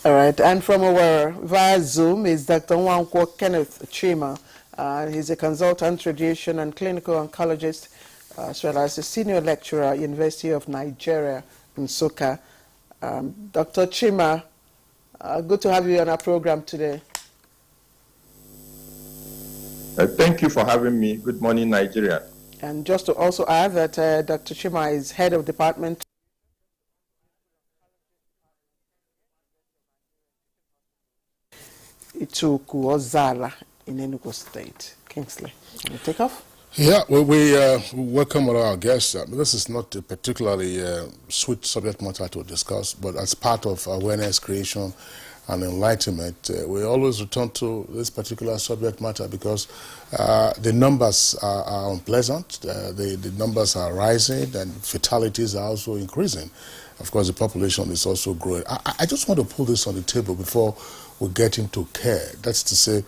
All right, and from our via Zoom is Dr. Nwankwo Kenneth Chima. He's a consultant, radiation and clinical oncologist, as well as a senior lecturer at University of Nigeria in Nsukka. Dr. Chima, good to have you on our program today. Thank you for having me. Good morning, Nigeria. And just to also add that Dr. Chima is head of department Ituku in Enugu State. Kingsley, can you take off? Yeah, well, we welcome all our guests. This is not a particularly sweet subject matter to discuss, but as part of awareness creation and enlightenment, we always return to this particular subject matter because the numbers are unpleasant, the numbers are rising, and fatalities are also increasing. Of course, the population is also growing. I just want to put this on the table before we get into care. That's to say,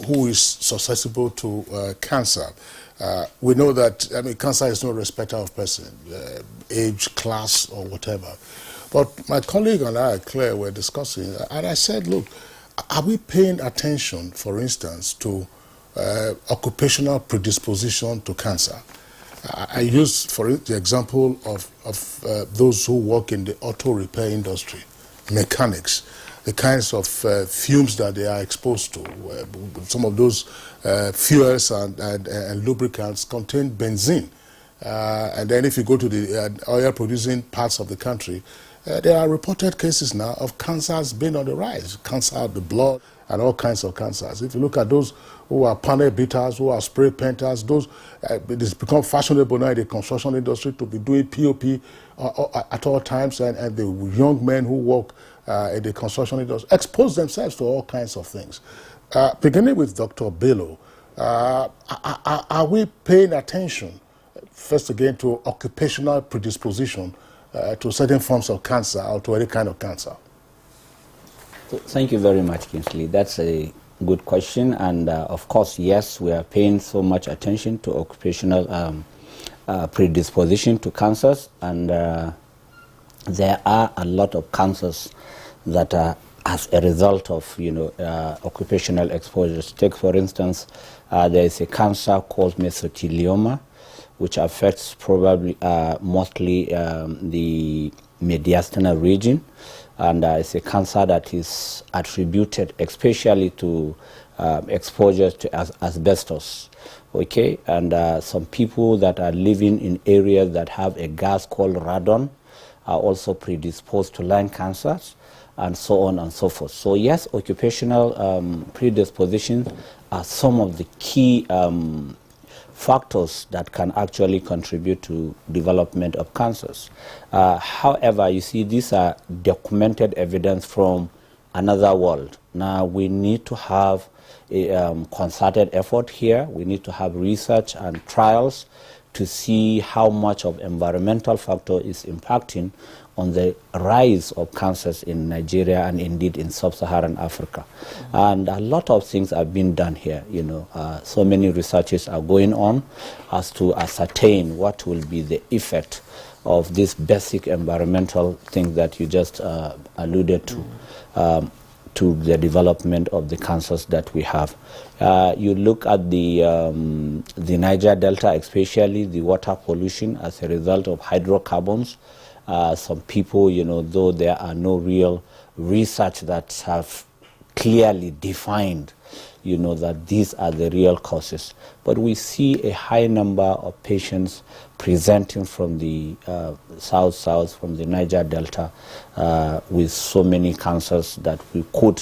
who is susceptible to cancer. We know that, cancer is no respecter of person, age, class, or whatever. But my colleague and I, Claire, were discussing, and I said, look, are we paying attention, for instance, to occupational predisposition to cancer? I use, for the example of those who work in the auto repair industry, mechanics, the kinds of fumes that they are exposed to. Some of those fuels and lubricants contain benzene. And then if you go to the oil-producing parts of the country, there are reported cases now of cancers being on the rise, cancer of the blood and all kinds of cancers. If you look at those who are panel beaters, who are spray painters, those it's become fashionable now in the construction industry to be doing POP at all times, and the young men who work in the construction industry expose themselves to all kinds of things. Beginning with Dr. Bello, are we paying attention, first again, to occupational predisposition to certain forms of cancer or to any kind of cancer? Thank you very much, Kingsley. That's a good question. And of course, yes, we are paying so much attention to occupational predisposition to cancers. And there are a lot of cancers that are as a result of, occupational exposures. Take, for instance, there is a cancer called mesothelioma, which affects probably mostly the mediastinal region. And it's a cancer that is attributed especially to exposure to asbestos. Okay, and some people that are living in areas that have a gas called radon are also predisposed to lung cancers, and so on and so forth. So yes, occupational predispositions are some of the key factors that can actually contribute to development of cancers. However, you see, these are documented evidence from another world. Now, we need to have a concerted effort here. We need to have research and trials to see how much of environmental factor is impacting on the rise of cancers in Nigeria and indeed in sub-Saharan Africa. And a lot of things have been done here. So many researches are going on as to ascertain what will be the effect of this basic environmental thing that you just alluded to the development of the cancers that we have. You look at the Niger Delta, especially the water pollution as a result of hydrocarbons. Some people, though there are no real research that have clearly defined, that these are the real causes. But we see a high number of patients presenting from the south, from the Niger Delta, with so many cancers that we could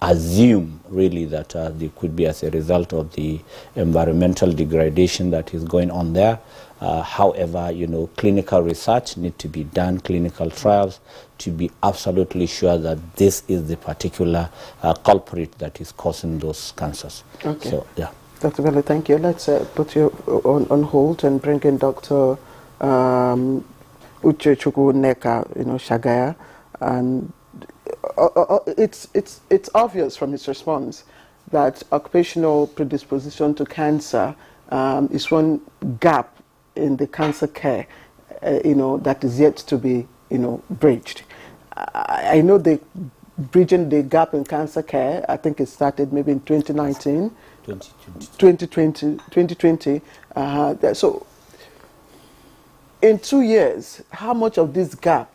assume really that they could be as a result of the environmental degradation that is going on there. However, clinical research needs to be done, clinical trials, to be absolutely sure that this is the particular culprit that is causing those cancers. Okay. So, yeah. Dr. Bello, thank you. Let's put you on hold and bring in Dr. Uchechukwu Neka, Shagaya. And it's obvious from his response that occupational predisposition to cancer is one gap in the cancer care, that is yet to be, bridged. I know the bridging the gap in cancer care. I think it started maybe in 2019. 2020. So in 2 years, how much of this gap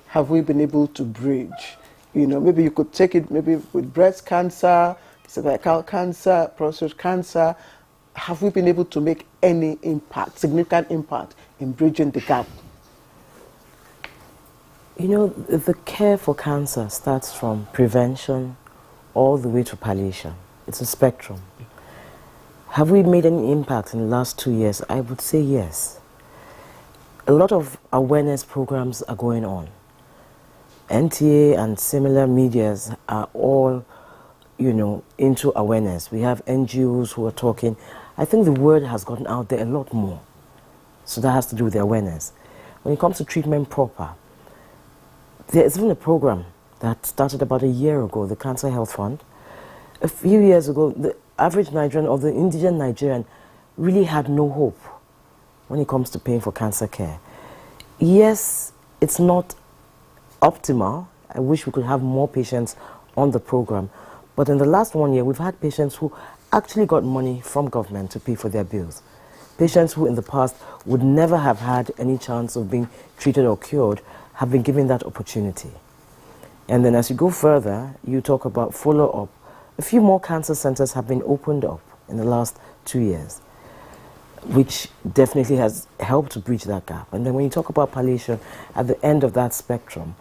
have we been able to bridge? You know, maybe you could take it maybe with breast cancer, cervical cancer, prostate cancer. Have we been able to make any impact, significant impact in bridging the gap? You know, the care for cancer starts from prevention all the way to palliation. It's a spectrum. Have we made any impact in the last 2 years? I would say yes. A lot of awareness programs are going on. NTA and similar medias are all, you know, into awareness. We have NGOs who are talking. I think the word has gotten out there a lot more. So that has to do with the awareness. When it comes to treatment proper, there is even a program that started about a year ago, the Cancer Health Fund. A few years ago, the average Nigerian or the indigent Nigerian really had no hope when it comes to paying for cancer care. Yes, it's not optimal. I wish we could have more patients on the program. But in the last 1 year, we've had patients who actually got money from government to pay for their bills. Patients who in the past would never have had any chance of being treated or cured have been given that opportunity. And then as you go further, you talk about follow-up. A few more cancer centers have been opened up in the last 2 years, which definitely has helped to bridge that gap. And then when you talk about palliation, at the end of that spectrum,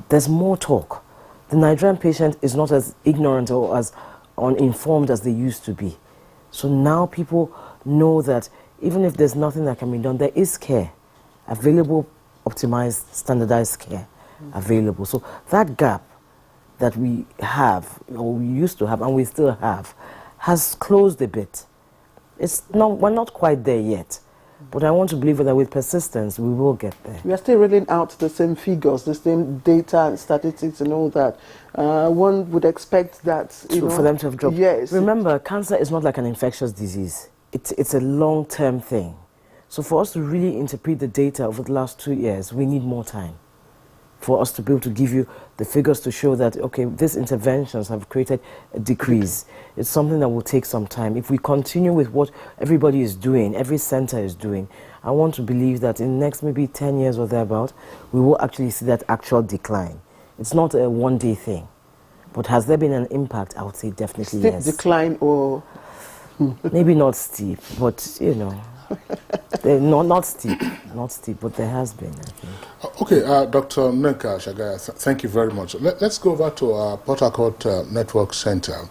there's more talk. The Nigerian patient is not as ignorant or as uninformed as they used to be. So now people know that even if there's nothing that can be done, there is care available, optimized, standardized care available. So that gap that we have, or we used to have, and we still have, has closed a bit. We're not quite there yet, but I want to believe that with persistence, we will get there. We are still rolling out the same figures, the same data and statistics and all that. One would expect that, for them to have dropped. Yes. Remember, cancer is not like an infectious disease. It's a long-term thing. So for us to really interpret the data over the last 2 years, we need more time for us to be able to give you the figures to show that, okay, these interventions have created a decrease. It's something that will take some time. If we continue with what everybody is doing, every center is doing, I want to believe that in the next maybe 10 years or thereabout, we will actually see that actual decline. It's not a one-day thing. But has there been an impact? I would say definitely yes. Steep decline or... Maybe not steep, but, you know... not steep, but there has been, I think. Okay, Dr. Nneka Shagaya, thank you very much. Let's go over to our Port Harcourt Network Center,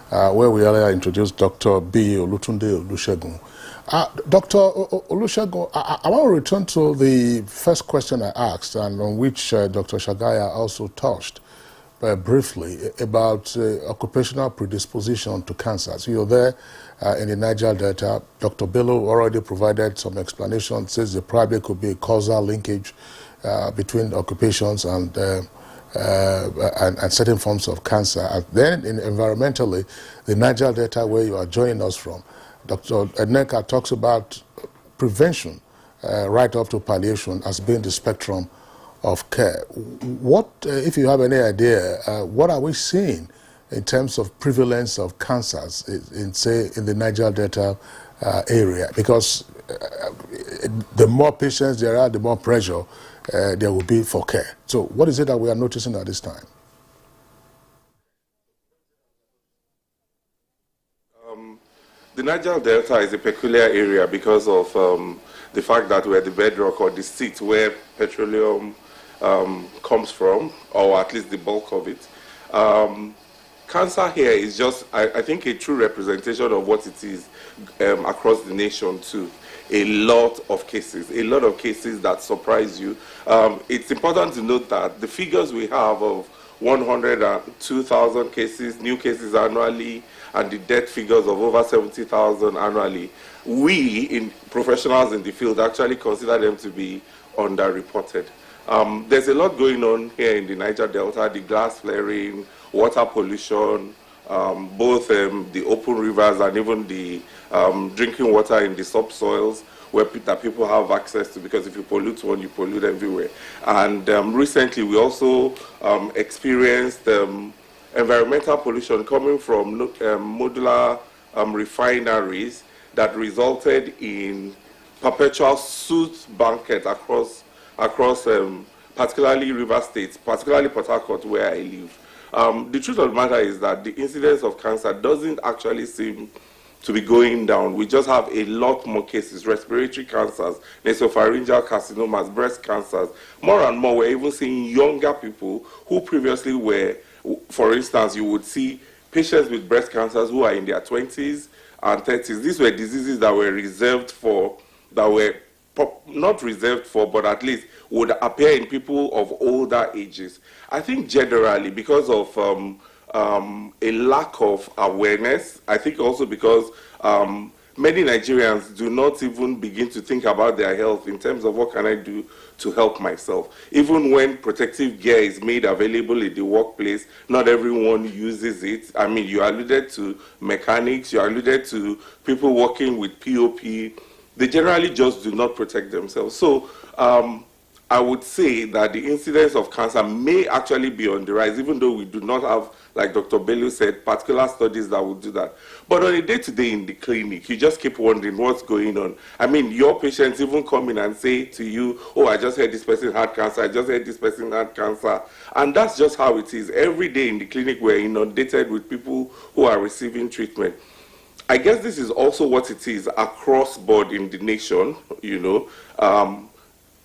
where we earlier introduced Dr. B. Olutunde Olusegun. Dr. Olusegun, I want to return to the first question I asked, and on which Dr. Shagaya also touched briefly, about occupational predisposition to cancer. So you're there in the Niger Delta. Dr. Bello already provided some explanation, says there probably could be a causal linkage between occupations and certain forms of cancer. And then environmentally, the Niger Delta, where you are joining us from, Dr. Nneka talks about prevention right up to palliation as being the spectrum of care. What, if you have any idea, what are we seeing in terms of prevalence of cancers in say, in the Niger Delta area? Because the more patients there are, the more pressure there will be for care. So what is it that we are noticing at this time? The Niger Delta is a peculiar area because of the fact that we're the bedrock or the seat where petroleum comes from, or at least the bulk of it. Cancer here is just, I think, a true representation of what it is across the nation too. A lot of cases that surprise you. It's important to note that the figures we have of 102,000 cases, new cases annually, and the death figures of over 70,000 annually, we, in professionals in the field, actually consider them to be underreported. There's a lot going on here in the Niger Delta, the glass flaring, water pollution, both the open rivers and even the drinking water in the subsoils. that people have access to, because if you pollute one, you pollute everywhere. And recently, we also experienced environmental pollution coming from modular refineries that resulted in perpetual soot banquet across particularly River State, particularly Port Harcourt, where I live. The truth of the matter is that the incidence of cancer doesn't actually seem to be going down. We just have a lot more cases: respiratory cancers, nasopharyngeal carcinomas, breast cancers. More and more, we're even seeing younger people who previously were, for instance, you would see patients with breast cancers who are in their 20s and 30s. These were diseases that were reserved for, that were not reserved for, but at least would appear in people of older ages. I think generally because of a lack of awareness, I think also because many Nigerians do not even begin to think about their health in terms of what can I do to help myself. Even when protective gear is made available in the workplace, not everyone uses it. I mean, you alluded to mechanics, you alluded to people working with POP. They generally just do not protect themselves. So I would say that the incidence of cancer may actually be on the rise, even though we do not have, like Dr. Bello said, particular studies that would do that. But on a day-to-day in the clinic, you just keep wondering what's going on. I mean, your patients even come in and say to you, oh, I just heard this person had cancer, I just heard this person had cancer. And that's just how it is. Every day in the clinic, we're inundated with people who are receiving treatment. I guess this is also what it is across board in the nation, you know.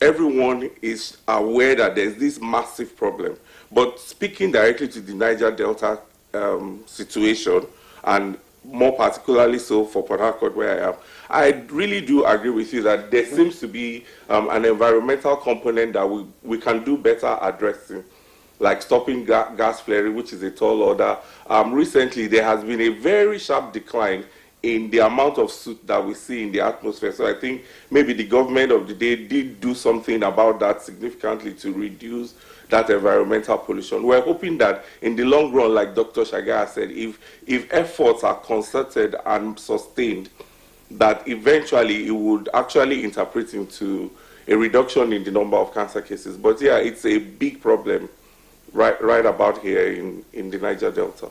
Everyone is aware that there's this massive problem. But speaking directly to the Niger Delta situation, and more particularly so for Port Harcourt where I am, I really do agree with you that there seems to be an environmental component that we can do better addressing, like stopping gas flaring, which is a tall order. Recently, there has been a very sharp decline in the amount of soot that we see in the atmosphere. So I think maybe the government of the day did do something about that significantly to reduce that environmental pollution. We're hoping that in the long run, like Dr. Shagaya said, if efforts are concerted and sustained, that eventually it would actually interpret into a reduction in the number of cancer cases. But yeah, it's a big problem right about here in the Niger Delta.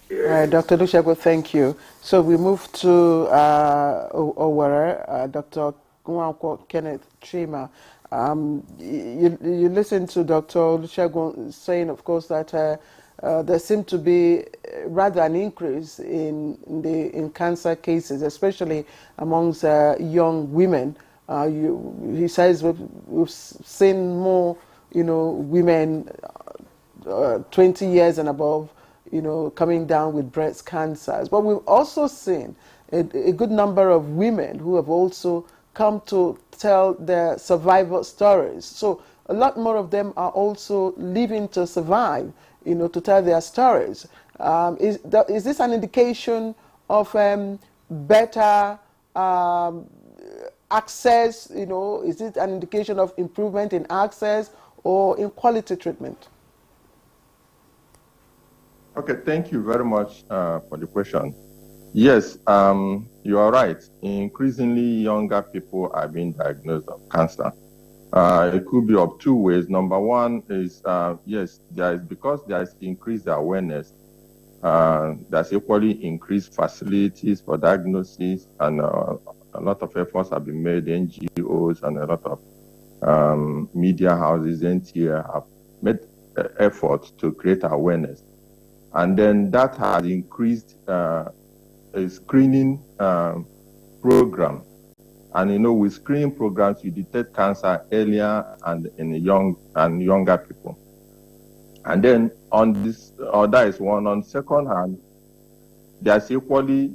Dr. Olusegun, thank you. So we move to Owerri, Dr. Nwankwo Kenneth Chima. You listened to Dr. Olusegun saying, of course, that there seemed to be rather an increase in cancer cases, especially amongst young women. He says we've seen more, women 20 years and above, coming down with breast cancers. But we've also seen a good number of women who have also come to tell their survival stories. So a lot more of them are also living to survive, to tell their stories. Is this an indication of better access? Is it an indication of improvement in access or in quality treatment? Okay, thank you very much for the question. Yes, you are right. Increasingly younger people are being diagnosed with cancer. It could be of two ways. Number one is, yes, because there is increased awareness, there's equally increased facilities for diagnosis, and a lot of efforts have been made. NGOs and a lot of media houses, NTA, have made efforts to create awareness. And then that has increased a screening program. And with screening programs, you detect cancer earlier and in younger people. And then on this, that is one. On the second hand, there's equally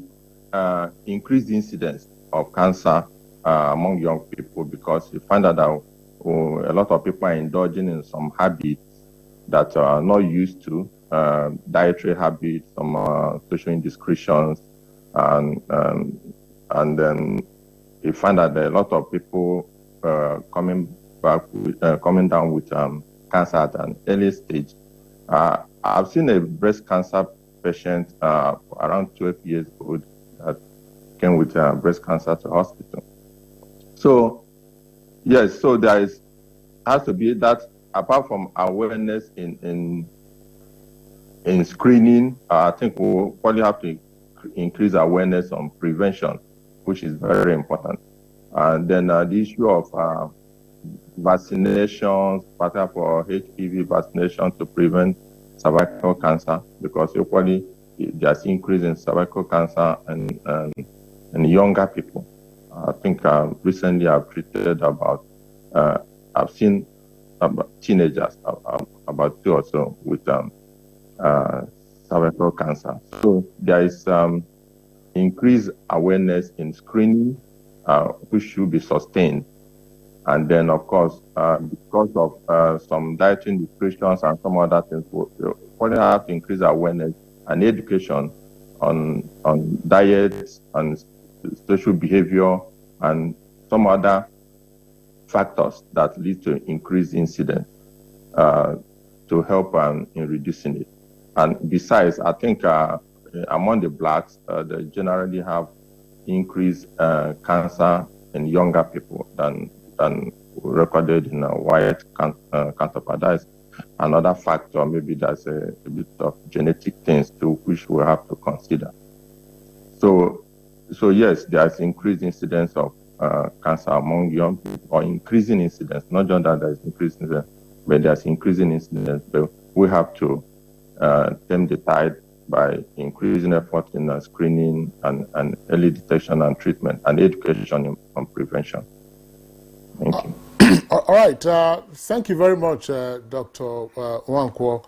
increased incidence of cancer among young people, because you find out that a lot of people are indulging in some habits that are not used to. Dietary habits, some social indiscretions, and then you find that there are a lot of people coming down with cancer at an early stage. I've seen a breast cancer patient around 12 years old that came with breast cancer to hospital. So, yes, so has to be that apart from awareness in screening, I think we'll probably have to increase awareness on prevention, which is very important. And then the issue of vaccinations, particularly for HPV vaccination to prevent cervical cancer, because equally there's increase in cervical cancer and younger people. I think recently I've treated I've seen teenagers, about 2 or so, with cervical cancer. So there is increased awareness in screening, which should be sustained. And then, of course, because of some dietary restrictions and some other things, we probably have to increase awareness and education on diets and social behavior and some other factors that lead to increased incidence to help in reducing it. And besides, I think among the blacks, they generally have increased cancer in younger people than recorded in a white counterpart. That is another factor. Maybe there's a bit of genetic things too, which we have to consider. So yes, there's increased incidence of cancer among young people, or increasing incidence. Not just that there's increasing incidence, but there's increasing incidence. But we have to stem the tide by increasing effort in screening and early detection and treatment and education on prevention. Thank you. All right. Thank you very much, Dr. Nwankwo,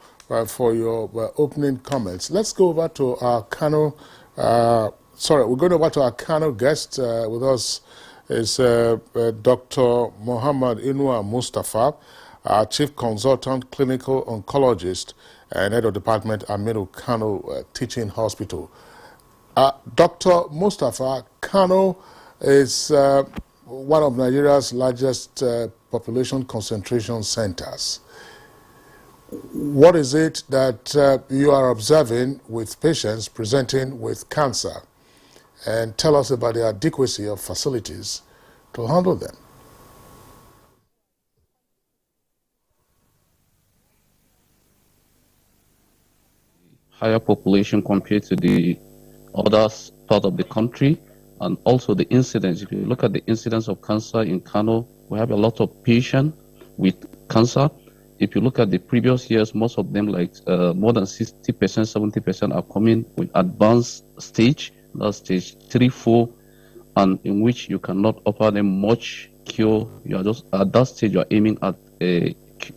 for your opening comments. Let's go over to our Kano. We're going over to our Kano guest. With us is Dr. Muhammad Inua Mustafa, our Chief Consultant Clinical Oncologist and Head of Department Aminu Kano Teaching Hospital. Dr. Mustafa, Kano is one of Nigeria's largest population concentration centers. What is it that you are observing with patients presenting with cancer? And tell us about the adequacy of facilities to handle them. Higher population compared to the other part of the country, and also the incidence. If you look at the incidence of cancer in Kano, we have a lot of patients with cancer. If you look at the previous years, most of them, like more than 60%, 70% are coming with advanced stage, that's stage 3, 4, and in which you cannot offer them much cure. You are just at that stage, you are aiming at a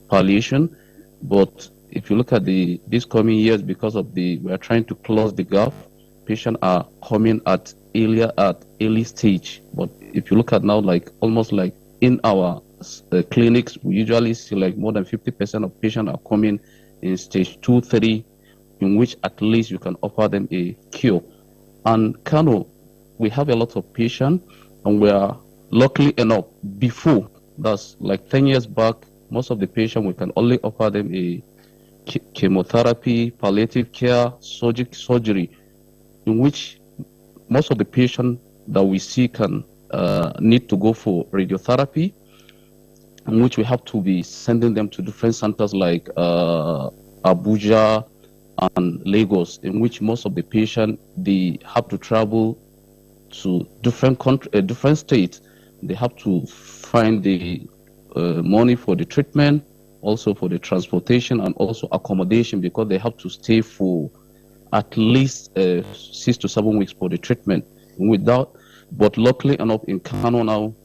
palliation. But if you look at these coming years, because of we are trying to close the gap, patients are coming at early stage. But if you look at now, like almost like in our clinics, we usually see like more than 50% of patients are coming in stage 2, 3, in which at least you can offer them a cure. And Kano, we have a lot of patients, and we are luckily enough, before, that's like 10 years back, most of the patients, we can only offer them a chemotherapy, palliative care, surgery, in which most of the patients that we see can need to go for radiotherapy, in which we have to be sending them to different centers like Abuja and Lagos, in which most of the patients, they have to travel to different states. They have to find the money for the treatment, also for the transportation, and also accommodation, because they have to stay for at least 6 to 7 weeks for the treatment. But luckily enough, in Kano now,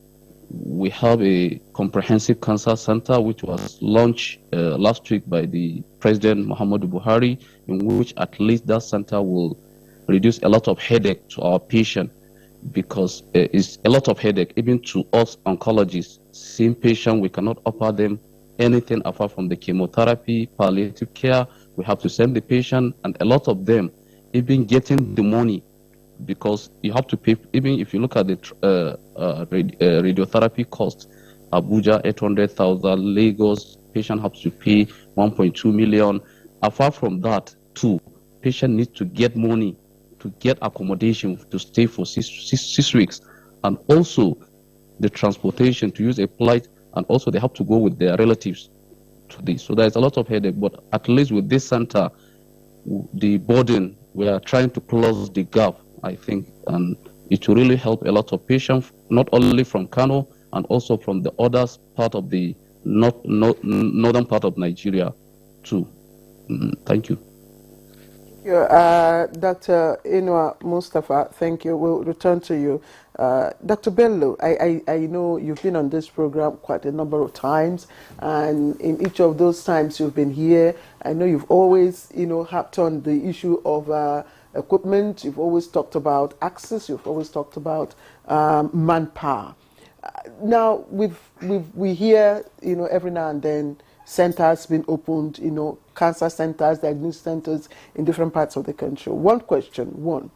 we have a comprehensive cancer center which was launched last week by the President Muhammadu Buhari, in which at least that center will reduce a lot of headache to our patient, because it's a lot of headache even to us oncologists. Seeing patients, we cannot offer them anything apart from the chemotherapy, palliative care. We have to send the patient, and a lot of them even getting the money, because you have to pay. Even if you look at the radiotherapy cost, Abuja 800,000, Lagos patient has to pay 1.2 million. Apart from that, too, patient needs to get money to get accommodation to stay for six weeks, and also the transportation to use a flight, and also they have to go with their relatives to this. So there's a lot of headache, but at least with this center, the burden, we are trying to close the gap, I think, and it will really help a lot of patients, not only from Kano, and also from the other part of the northern part of Nigeria too. Thank you. Dr. Inua Mustafa, thank you. We'll return to you. Dr. Bello, I know you've been on this program quite a number of times, and in each of those times you've been here, I know you've always, harped on the issue of equipment. You've always talked about access. You've always talked about manpower. Now we hear, every now and then centers being opened, cancer centers, diagnosis centers in different parts of the country. One question,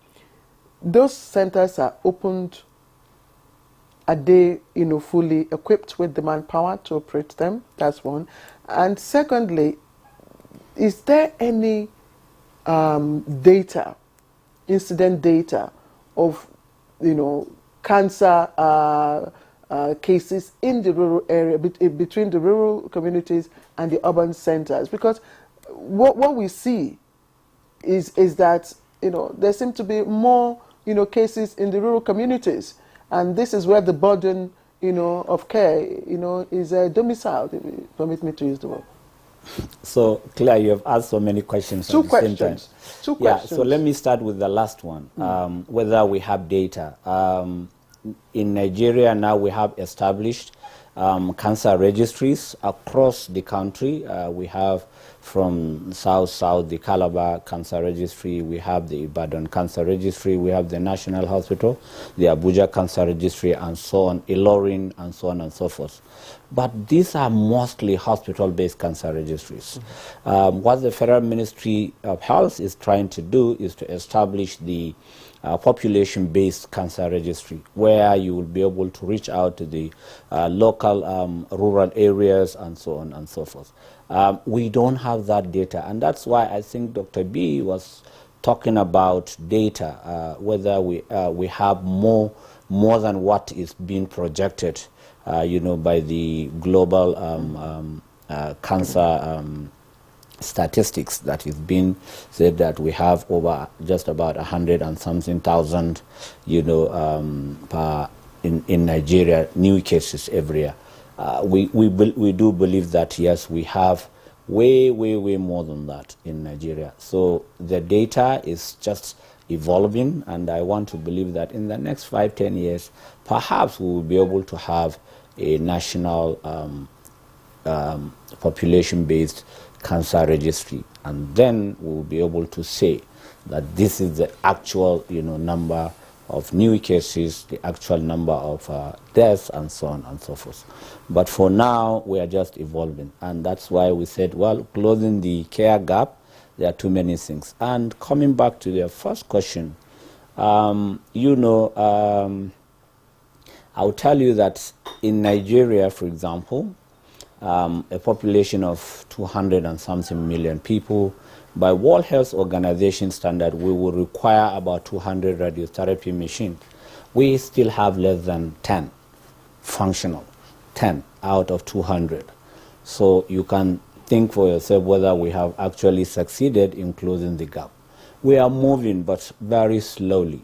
those centers are opened, are they, fully equipped with the manpower to operate them? That's one. And secondly, is there any data, incident data of, cancer cases in the rural area, between the rural communities and the urban centers? Because what we see is that there seem to be more cases in the rural communities, and this is where the burden of care is domiciled, if you permit me to use the word. So, Claire, you have asked so many questions at the same time. Two questions. So let me start with the last one, whether we have data. In Nigeria now we have established cancer registries across the country. We have from south the Calabar Cancer Registry, we have the Ibadan Cancer Registry, we have the National Hospital, the Abuja Cancer Registry, and so on, Ilorin, and so on and so forth. But these are mostly hospital-based cancer registries. What the Federal Ministry of Health is trying to do is to establish the population-based cancer registry, where you will be able to reach out to the local rural areas and so on and so forth. We don't have that data, and that's why I think Dr. B was talking about data, whether we have more than what is being projected, by the global cancer statistics that is being said, that we have over just about 100 and something thousand, in Nigeria, new cases every year. We do believe that, yes, we have way more than that in Nigeria. So the data is just evolving, and I want to believe that in the next 5-10 years, perhaps we will be able to have a national population-based cancer registry, and then we will be able to say that this is the actual number of new cases, the actual number of deaths, and so on and so forth. But for now, we are just evolving, and that's why we said, well, closing the care gap, there are too many things. And coming back to the first question, I'll tell you that in Nigeria, for example, a population of 200 and something million people, by World Health Organization standard, we will require about 200 radiotherapy machines. We still have less than 10 functional, 10 out of 200. So you can think for yourself whether we have actually succeeded in closing the gap. We are moving, but very slowly.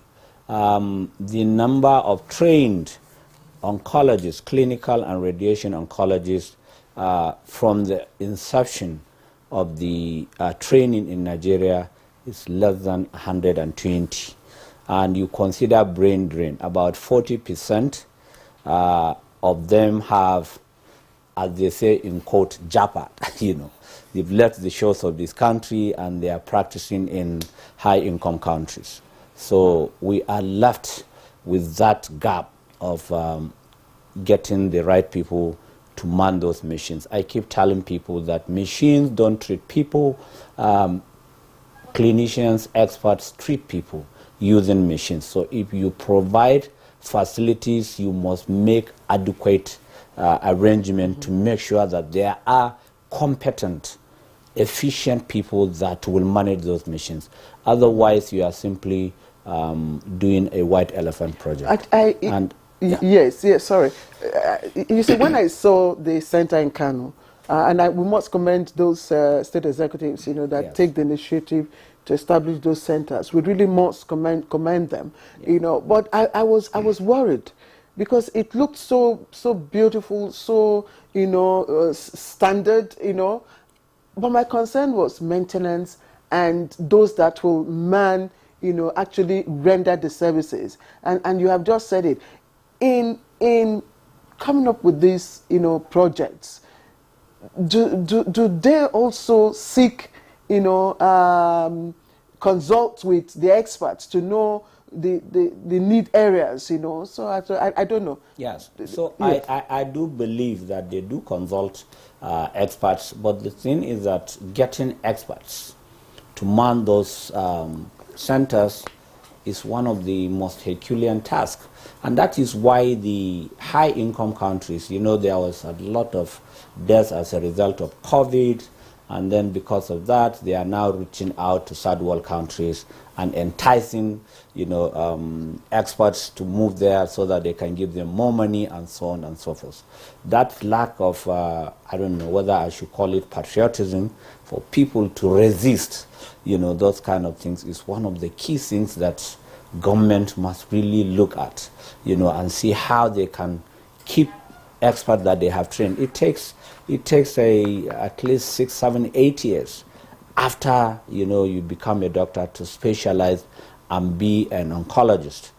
The number of trained oncologists, clinical and radiation oncologists, from the inception of the training in Nigeria is less than 120. And you consider brain drain, about 40% of them have, as they say in quote, japa, they've left the shores of this country and they are practicing in high-income countries. So we are left with that gap of getting the right people to man those machines. I keep telling people that machines don't treat people. Clinicians, experts treat people using machines. So if you provide facilities, you must make adequate arrangement to make sure that there are competent, efficient people that will manage those machines. Otherwise, you are simply doing a white elephant project. Yes, sorry. You see, when I saw the center in Kano, we must commend those state executives, that take the initiative to establish those centers. We really must commend them, But I was worried because it looked so beautiful, so standard, But my concern was maintenance and those that will actually render the services. And you have just said it. In coming up with these, projects, do they also seek, consult with the experts to know the need areas, So I don't know. Yes. So I do believe that they do consult experts, but the thing is that getting experts to man those centers is one of the most Herculean tasks. And that is why the high-income countries, there was a lot of deaths as a result of COVID, and then because of that, they are now reaching out to third world countries and enticing, experts to move there so that they can give them more money and so on and so forth. That lack of, I don't know whether I should call it patriotism, for people to resist, those kind of things is one of the key things that government must really look at, and see how they can keep experts that they have trained. It takes at least 6, 7, 8 years after you become a doctor to specialize and be an oncologist.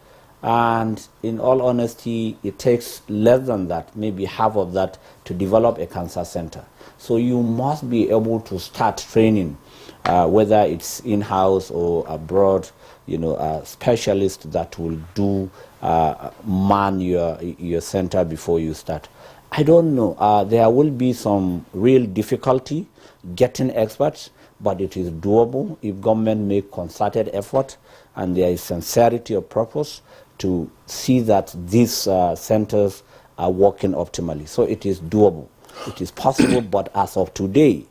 And in all honesty, it takes less than that, maybe half of that, to develop a cancer center. So you must be able to start training, whether it's in-house or abroad, specialists that will do man your center before you start. I don't know. There will be some real difficulty getting experts, but it is doable if government make concerted effort and there is sincerity of purpose to see that these centers are working optimally. So it is doable. It is possible, but as of today,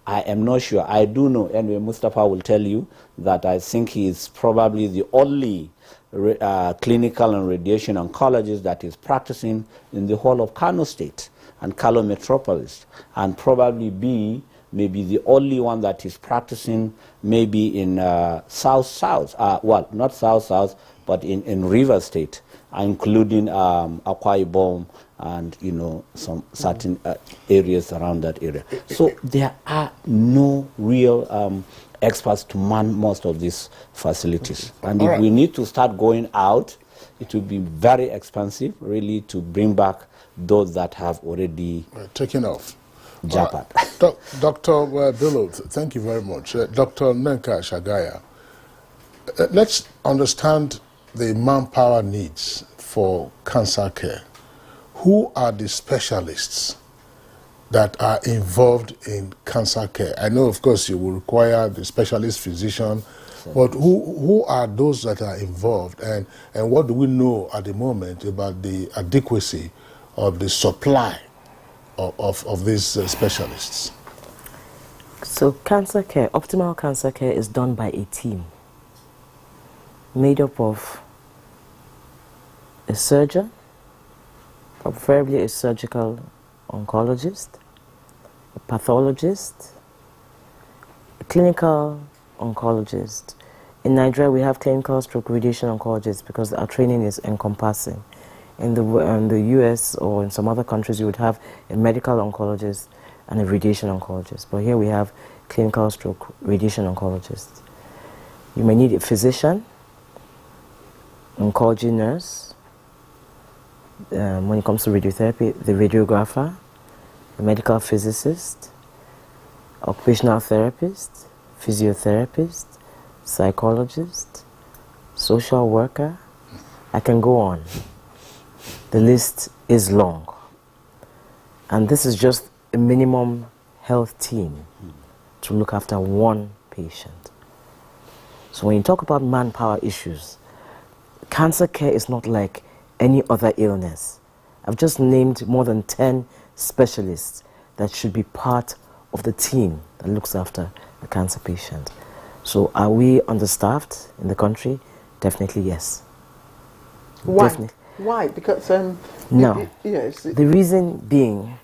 I am not sure. I do know, anyway, Mustafa will tell you that I think he is probably the only clinical and radiation oncologist that is practicing in the whole of Kano State and Kano Metropolis, and probably be maybe the only one that is practicing maybe in South-South, well, not South-South, but in River State, including Akwa Ibom and, some certain areas around that area. So there are no real experts to man most of these facilities. And if we need to start going out, it will be very expensive, really, to bring back those that have already taken off. Japan. Dr. Bello, thank you very much. Dr. Nneka Shagaya, let's understand the manpower needs for cancer care. Who are the specialists that are involved in cancer care? I know, of course, you will require the specialist physician, but who are those that are involved, and what do we know at the moment about the adequacy of the supply of these specialists? So cancer care, optimal cancer care is done by a team made up of a surgeon, preferably a surgical oncologist, a pathologist, a clinical oncologist. In Nigeria, we have clinical stroke radiation oncologists because our training is encompassing. In the US or in some other countries, you would have a medical oncologist and a radiation oncologist. But here we have clinical stroke radiation oncologists. You may need a physician, oncology nurse, when it comes to radiotherapy, the radiographer, the medical physicist, occupational therapist, physiotherapist, psychologist, social worker. I can go on. The list is long. And this is just a minimum health team to look after one patient. So when you talk about manpower issues, cancer care is not like any other illness. I've just named more than 10 specialists that should be part of the team that looks after a cancer patient. So are we understaffed in the country? Definitely yes. Why? Definitely. Why? Because No. yes. The reason being,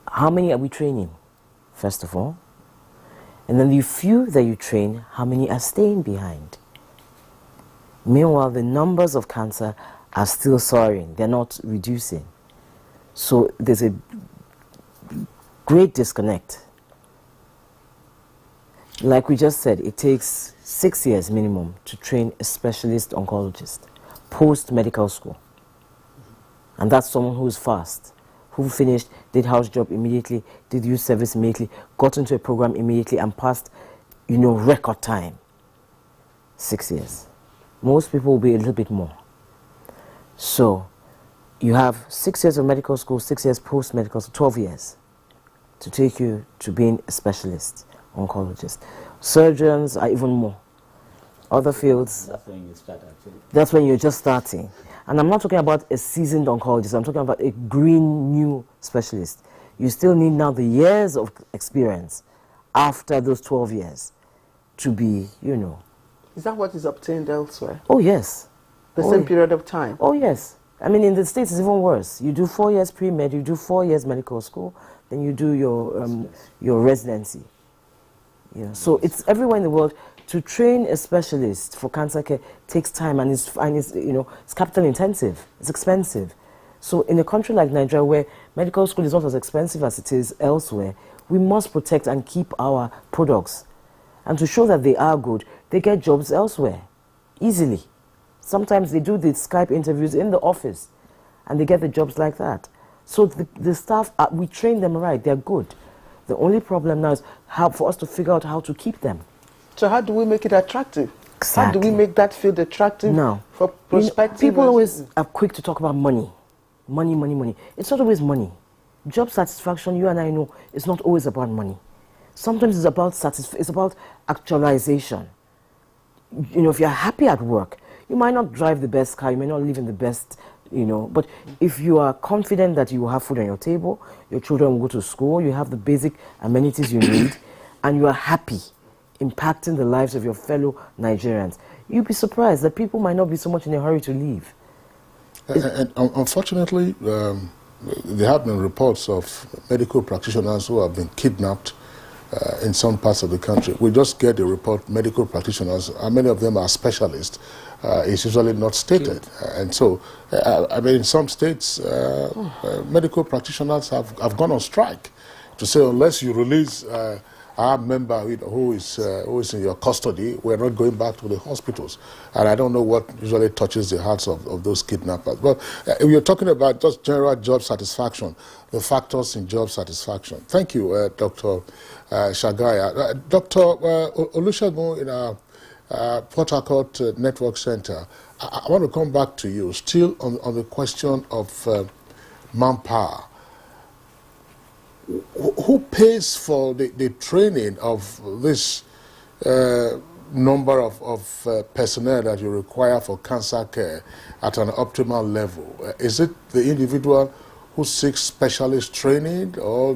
how many are we training, first of all? And then the few that you train, how many are staying behind? Meanwhile, the numbers of cancer are still soaring. They're not reducing. So there's a great disconnect. Like we just said, it takes 6 years minimum to train a specialist oncologist, post-medical school. And that's someone who's fast, who finished, did house job immediately, did youth service immediately, got into a program immediately and passed, record time. 6 years. Most people will be a little bit more. So you have 6 years of medical school, 6 years post-medical school, 12 years to take you to being a specialist oncologist. Surgeons are even more. Other fields, That's when you start actually. that's when you're just starting. And I'm not talking about a seasoned oncologist, I'm talking about a green new specialist. You still need now the years of experience after those 12 years to be, Is that what is obtained elsewhere? Oh, yes. The same period of time? Oh, yes. I mean, in the States, it's even worse. You do 4 years pre-med, you do 4 years medical school, then you do your residency. So it's everywhere in the world. To train a specialist for cancer care takes time and it's capital intensive. It's expensive. So in a country like Nigeria, where medical school is not as expensive as it is elsewhere, we must protect and keep our products. And to show that they are good, they get jobs elsewhere, easily. Sometimes they do the Skype interviews in the office, and they get the jobs like that. So the staff, we train them right, they're good. The only problem now is for us to figure out how to keep them. So how do we make it attractive? Exactly. How do we make that field attractive for prospective? People always are quick to talk about money. Money, money, money. It's not always money. Job satisfaction, you and I know, it's not always about money. Sometimes it's about actualization. If you're happy at work, you might not drive the best car, you may not live in the best, but if you are confident that you will have food on your table, your children will go to school, you have the basic amenities you need, and you are happy impacting the lives of your fellow Nigerians, you'll be surprised that people might not be so much in a hurry to leave. And unfortunately, there have been reports of medical practitioners who have been kidnapped in some parts of the country. We just get a report, medical practitioners, how many of them are specialists, is usually not stated. And so, in some states, medical practitioners have gone on strike to say, unless you release our member who is in your custody, we're not going back to the hospitals. And I don't know what usually touches the hearts of those kidnappers. But we're talking about just general job satisfaction, the factors in job satisfaction. Thank you, Dr. Shagaya. Dr. Olusegun in our Port Harcourt Network Center, I want to come back to you, still on the question of manpower. Who pays for the training of this number of personnel that you require for cancer care at an optimal level? Is it the individual who seeks specialist training, or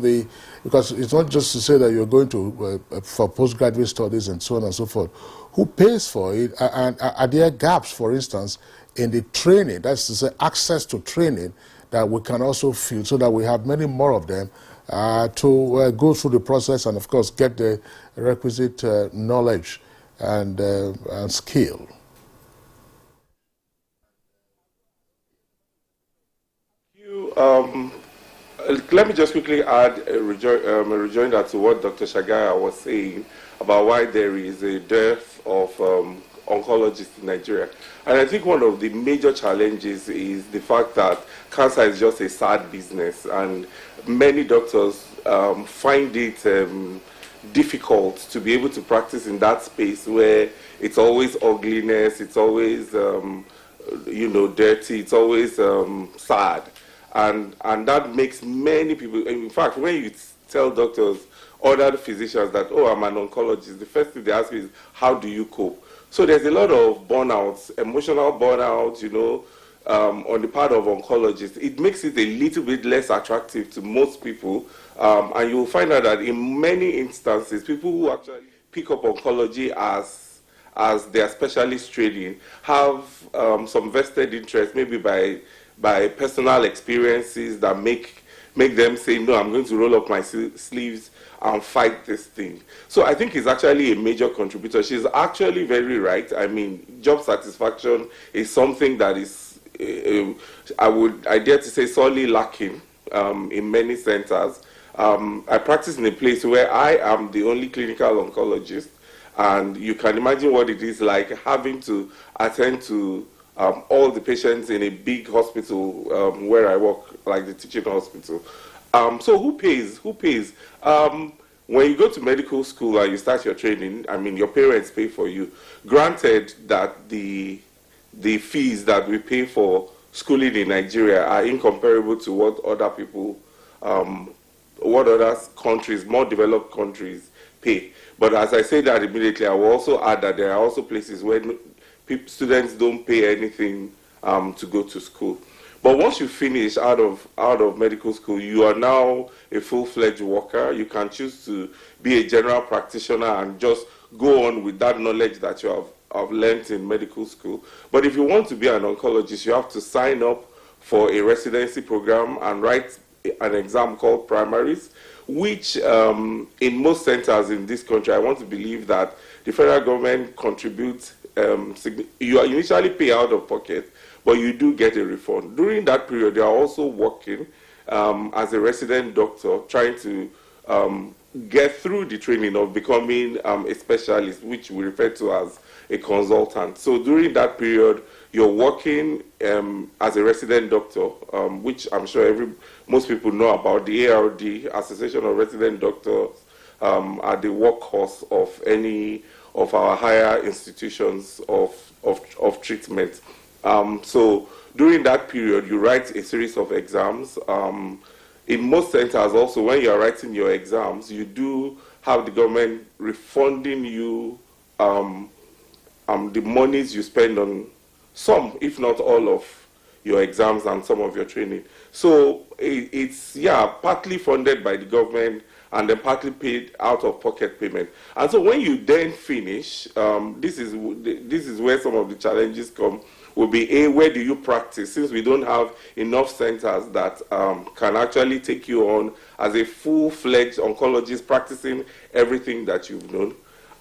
because it's not just to say that you're going to for postgraduate studies and so on and so forth. Who pays for it, and are there gaps, for instance, in the training, that's to say access to training, that we can also fill so that we have many more of them to go through the process and, of course, get the requisite knowledge and skill? Let me just quickly add a rejoinder to what Dr. Shagaya was saying about why there is a dearth of oncologists in Nigeria. And I think one of the major challenges is the fact that cancer is just a sad business, and many doctors find it difficult to be able to practice in that space where it's always ugliness, it's always dirty, it's always sad. And that makes many people, in fact, when you tell doctors, other physicians that, oh, I'm an oncologist, the first thing they ask is, how do you cope? So there's a lot of burnouts, emotional burnouts, on the part of oncologists. It makes it a little bit less attractive to most people. And you'll find out that in many instances, people who actually pick up oncology as as their specialist training have some vested interest, maybe by personal experiences that make them say, no, I'm going to roll up my sleeves and fight this thing. So I think it's actually a major contributor. She's actually very right. I mean, job satisfaction is something that is, I dare to say, sorely lacking in many centers. I practice in a place where I am the only clinical oncologist, and you can imagine what it is like having to attend to all the patients in a big hospital where I work, like the teaching hospital. So who pays? Who pays? When you go to medical school and you start your training, I mean, your parents pay for you. Granted that the fees that we pay for schooling in Nigeria are incomparable to what other people, what other countries, more developed countries, pay. But as I say that immediately, I will also add that there are also places where students don't pay anything to go to school. But once you finish out of medical school, you are now a full-fledged worker. You can choose to be a general practitioner and just go on with that knowledge that you have learned in medical school. But if you want to be an oncologist, you have to sign up for a residency program and write an exam called primaries, which in most centers in this country, I want to believe that the federal government contributes. You initially pay out of pocket, but you do get a refund. During that period, you are also working as a resident doctor, trying to get through the training of becoming a specialist, which we refer to as a consultant. So during that period, you're working as a resident doctor, which I'm sure most people know about. The ARD, Association of Resident Doctors, are the workhorse of any of our higher institutions of treatment. So during that period, you write a series of exams. In most centers also, when you're writing your exams, you do have the government refunding you the monies you spend on some, if not all, of your exams and some of your training. So it's partly funded by the government and then partly paid out of pocket payment. And so when you then finish, this is where some of the challenges come. Will be where do you practice? Since we don't have enough centers that can actually take you on as a full-fledged oncologist practicing everything that you've known.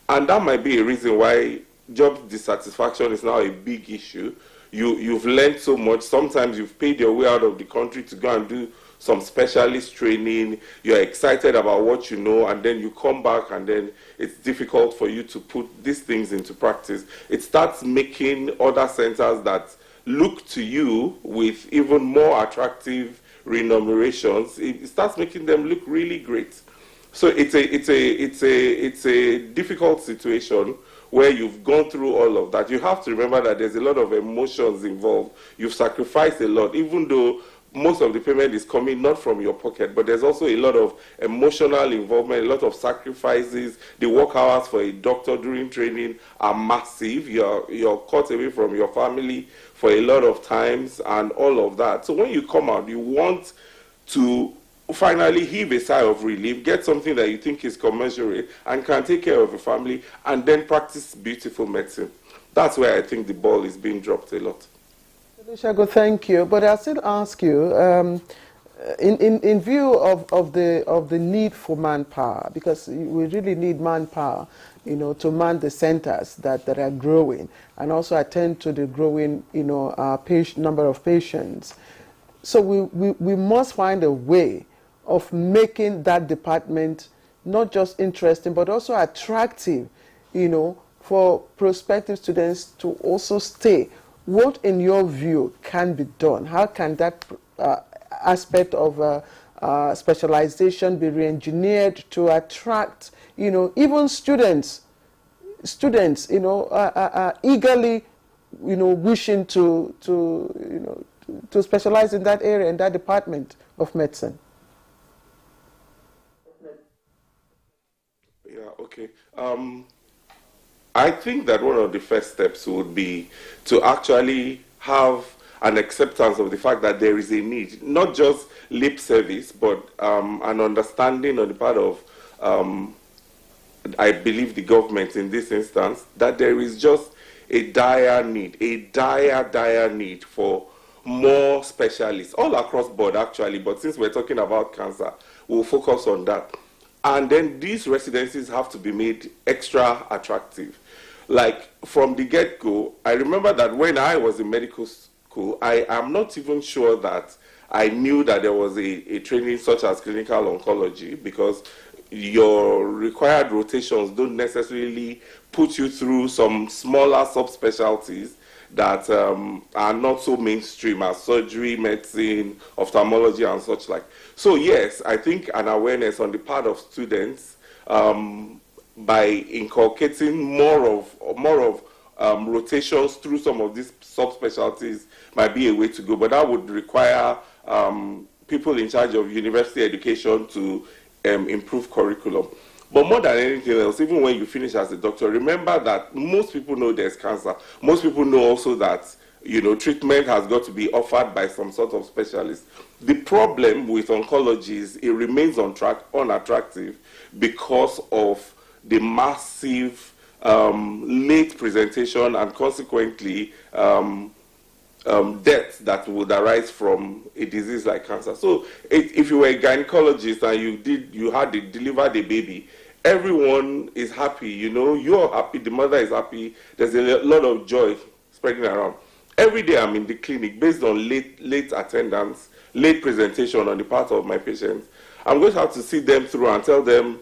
And that might be a reason why job dissatisfaction is now a big issue. You've learned so much. Sometimes you've paid your way out of the country to go and do some specialist training. You're excited about what you know, and then you come back and then it's difficult for you to put these things into practice. It starts making other centers that look to you with even more attractive remunerations. It starts making them look really great. So it's a difficult situation where you've gone through all of that. You have to remember that there's a lot of emotions involved. You've sacrificed a lot, even though most of the payment is coming not from your pocket, but there's also a lot of emotional involvement, a lot of sacrifices. The work hours for a doctor during training are massive. You're cut away from your family for a lot of times and all of that. So when you come out, you want to finally heave a sigh of relief, get something that you think is commensurate and can take care of your family, and then practice beautiful medicine. That's where I think the ball is being dropped a lot. Shago, thank you. But I'll still ask you, in view of the need for manpower, because we really need manpower, to man the centers that are growing and also attend to the growing, number of patients. So we must find a way of making that department not just interesting but also attractive, for prospective students to also stay. What, in your view, can be done? How can that aspect of specialization be re-engineered to attract, even students, eagerly, wishing to specialize in that area, in that department of medicine? Yeah, okay. I think that one of the first steps would be to actually have an acceptance of the fact that there is a need, not just lip service, but an understanding on the part of I believe the government in this instance, that there is just a dire need for more specialists all across board actually, but since we're talking about cancer, we'll focus on that. And then these residencies have to be made extra attractive. Like from the get-go, I remember that when I was in medical school, I am not even sure that I knew that there was a training such as clinical oncology, because your required rotations don't necessarily put you through some smaller subspecialties that are not so mainstream as surgery, medicine, ophthalmology, and such like. So yes, I think an awareness on the part of students by inculcating more of rotations through some of these subspecialties might be a way to go, but that would require people in charge of university education to improve curriculum. But more than anything else, even when you finish as a doctor, remember that most people know there's cancer. Most people know also that, you know, treatment has got to be offered by some sort of specialist. The problem with oncology is it remains unattractive because of the massive late presentation and consequently death that would arise from a disease like cancer. So if you were a gynecologist and you had delivered a baby, everyone is happy, you know, you're happy, the mother is happy, there's a lot of joy spreading around. Every day I'm in the clinic based on late attendance, late presentation on the part of my patients. I'm going to have to sit them through and tell them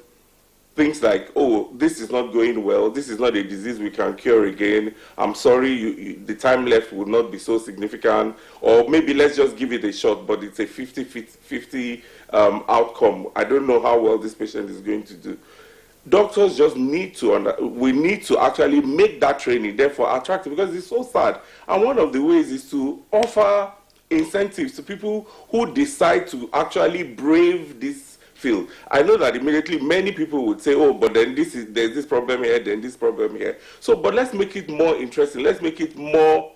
things like, oh, this is not going well, this is not a disease we can cure again, I'm sorry, the time left would not be so significant, or maybe let's just give it a shot, but it's a 50-50 outcome. I don't know how well this patient is going to do. Doctors just need to, we need to actually make that training therefore attractive, because it's so sad. And one of the ways is to offer incentives to people who decide to actually brave this field. I know that immediately many people would say, oh, but then there's this problem here, then this problem here. So, but let's make it more interesting. Let's make it more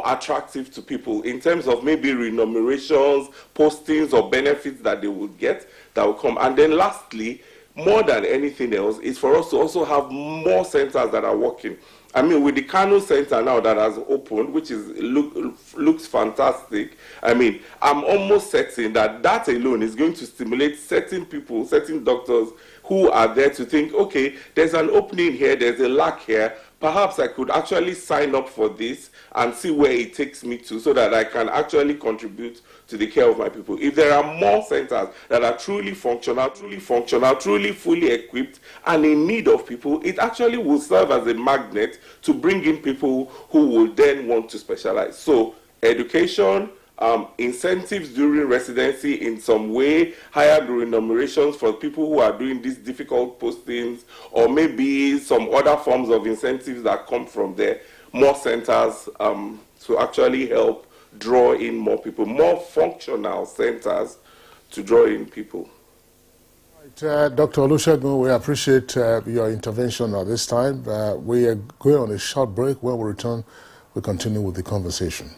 attractive to people in terms of maybe remunerations, postings, or benefits that they would get that will come. And then lastly, more than anything else, is for us to also have more centers that are working. I mean, with the Kano Center now that has opened, which is looks fantastic, I mean, I'm almost certain that alone is going to stimulate certain people, certain doctors who are there to think, okay, there's an opening here, there's a lack here, perhaps I could actually sign up for this and see where it takes me to, so that I can actually contribute to the care of my people. If there are more centers that are truly functional, truly fully equipped, and in need of people, it actually will serve as a magnet to bring in people who will then want to specialize. So education, incentives during residency in some way, higher remunerations for people who are doing these difficult postings, or maybe some other forms of incentives that come from there, more centers to actually help draw in more people, more functional centers to draw in people. Right, Dr. Olusegun, we appreciate your intervention at this time. We are going on a short break. When we return, we continue with the conversation.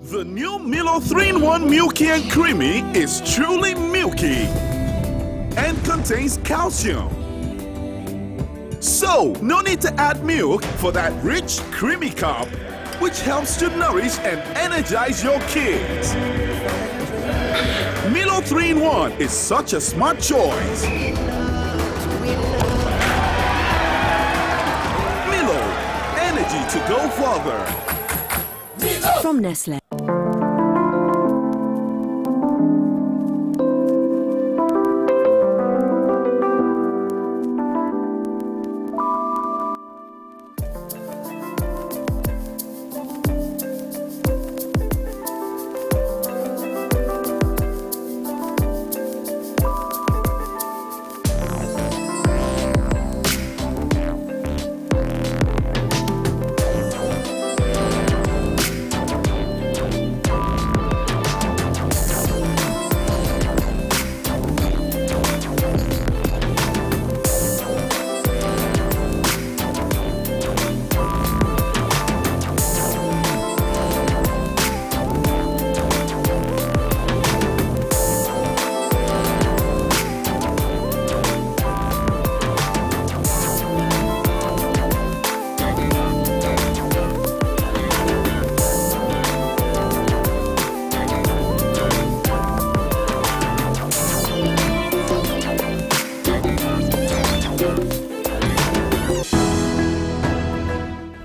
The new Milo 3-in-1 Milky and Creamy is truly milky and contains calcium. So, no need to add milk for that rich, creamy cup, which helps to nourish and energize your kids. Milo 3-in-1 is such a smart choice. Milo, energy to go further. From Nestle.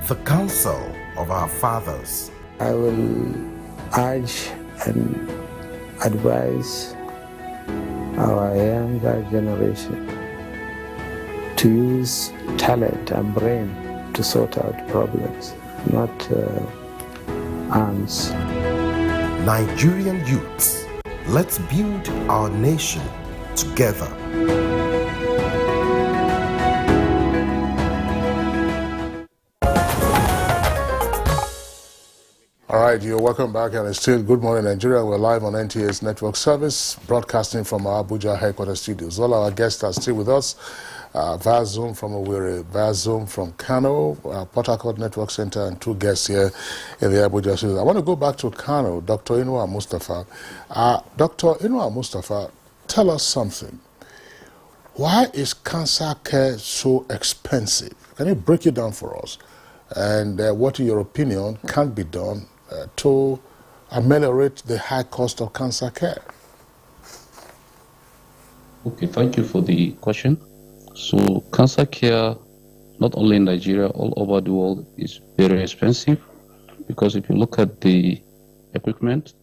the counsel of our fathers. I will urge and advise our younger generation to use talent and brain to sort out problems, not arms. Nigerian youths, let's build our nation together. All right, you're welcome back, and it's still Good Morning Nigeria. We're live on NTA's network service, broadcasting from our Abuja headquarters studios. All our guests are still with us via Zoom from Owerri, via Zoom from Kano, Port Harcourt Network Center, and two guests here in the Abuja studios. I want to go back to Kano, Dr. Inua Mustafa. Dr. Inua Mustafa, tell us something. Why is cancer care so expensive? Can you break it down for us? And what, in your opinion, can be done to ameliorate the high cost of cancer care? Okay, thank you for the question. So cancer care, not only in Nigeria, all over the world, is very expensive, because if you look at the equipment,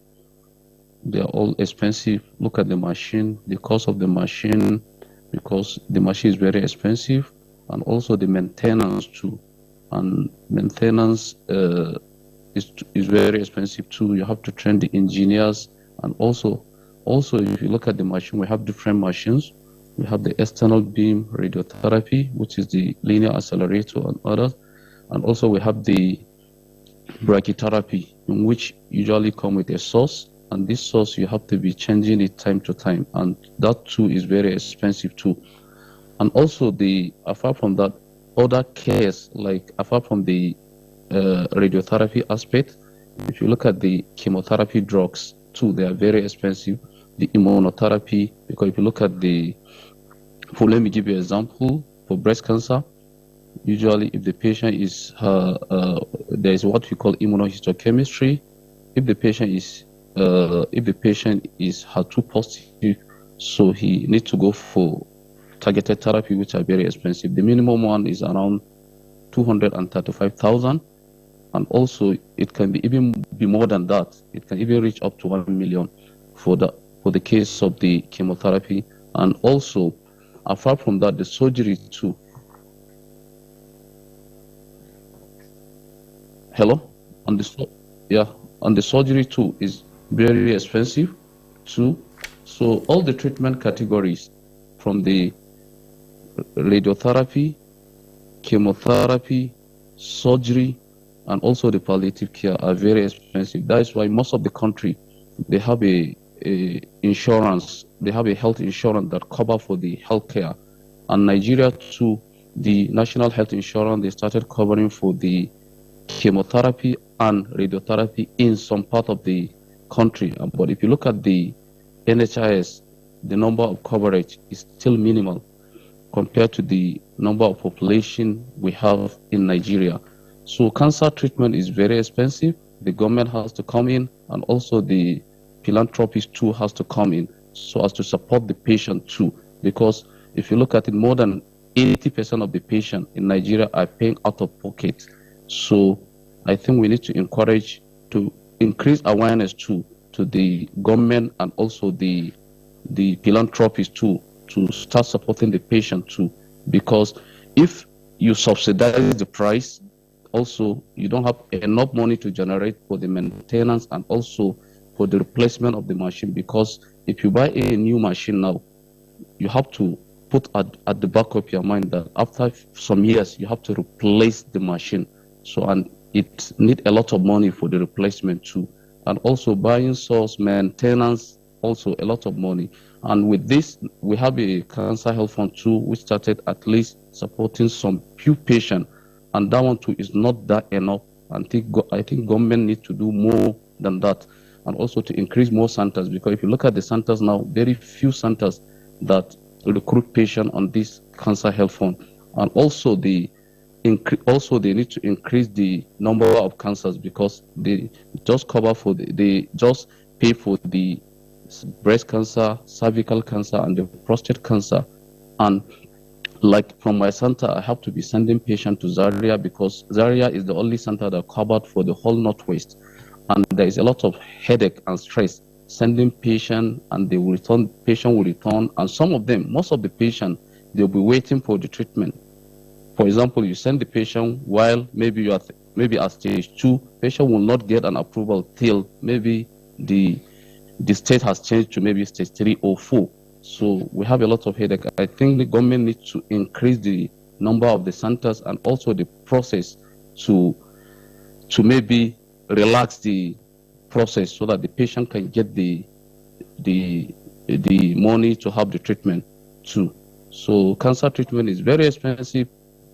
they are all expensive. Look at the machine, the cost of the machine, because the machine is very expensive, and also the maintenance too. And maintenance is very expensive too. You have to train the engineers, and also if you look at the machine, we have different machines. We have the external beam radiotherapy, which is the linear accelerator and others, and also we have the brachytherapy, in which usually come with a source, and this source you have to be changing it time to time, and that too is very expensive too. And also apart from that, other cares, like apart from the radiotherapy aspect, if you look at the chemotherapy drugs too, they are very expensive. The immunotherapy, because if you look at let me give you an example. For breast cancer, usually if the patient is, there is what we call immunohistochemistry. If the patient is HER2 positive, so he needs to go for targeted therapy, which are very expensive. The minimum one is around 235,000, and also it can be more than that. It can even reach up to 1 million for the case of the chemotherapy. And also, apart from that, the surgery too. Hello? And the surgery too is very expensive too. So all the treatment categories, from the radiotherapy, chemotherapy, surgery, and also the palliative care, are very expensive. That is why most of the country, they have a insurance. They have a health insurance that cover for the health care. And Nigeria too, the national health insurance, they started covering for the chemotherapy and radiotherapy in some part of the country. But if you look at the NHIS, the number of coverage is still minimal compared to the number of population we have in Nigeria. So cancer treatment is very expensive. The government has to come in, and also the philanthropist too has to come in, so as to support the patient too. Because if you look at it, more than 80% of the patients in Nigeria are paying out of pocket. So I think we need to encourage to increase awareness too to the government, and also the philanthropists too, to start supporting the patient too. Because if you subsidize the price, also you don't have enough money to generate for the maintenance and also for the replacement of the machine. Because if you buy a new machine now, you have to put at the back of your mind that after some years you have to replace the machine. So, and it needs a lot of money for the replacement too. And also buying source, maintenance, also a lot of money. And with this, we have a cancer health fund too, which started at least supporting some few patients, and that one too is not that enough. I think government needs to do more than that, and also to increase more centers. Because if you look at the centers now, very few centers that recruit patients on this cancer health fund. And also they need to increase the number of cancers, because they just they just pay for the breast cancer, cervical cancer, and the prostate cancer. And like from my center, I have to be sending patients to Zaria because Zaria is the only center that covered for the whole Northwest. And there is a lot of headache and stress sending patient, and they will return, patient will return. And some of them, most of the patient, they'll be waiting for the treatment. For example, you send the patient while maybe you are maybe at stage 2, patient will not get an approval till maybe the state has changed to maybe stage 3 or 4. So we have a lot of headache. I think the government needs to increase the number of the centers and also the process to maybe relax the process so that the patient can get the money to have the treatment too. So cancer treatment is very expensive,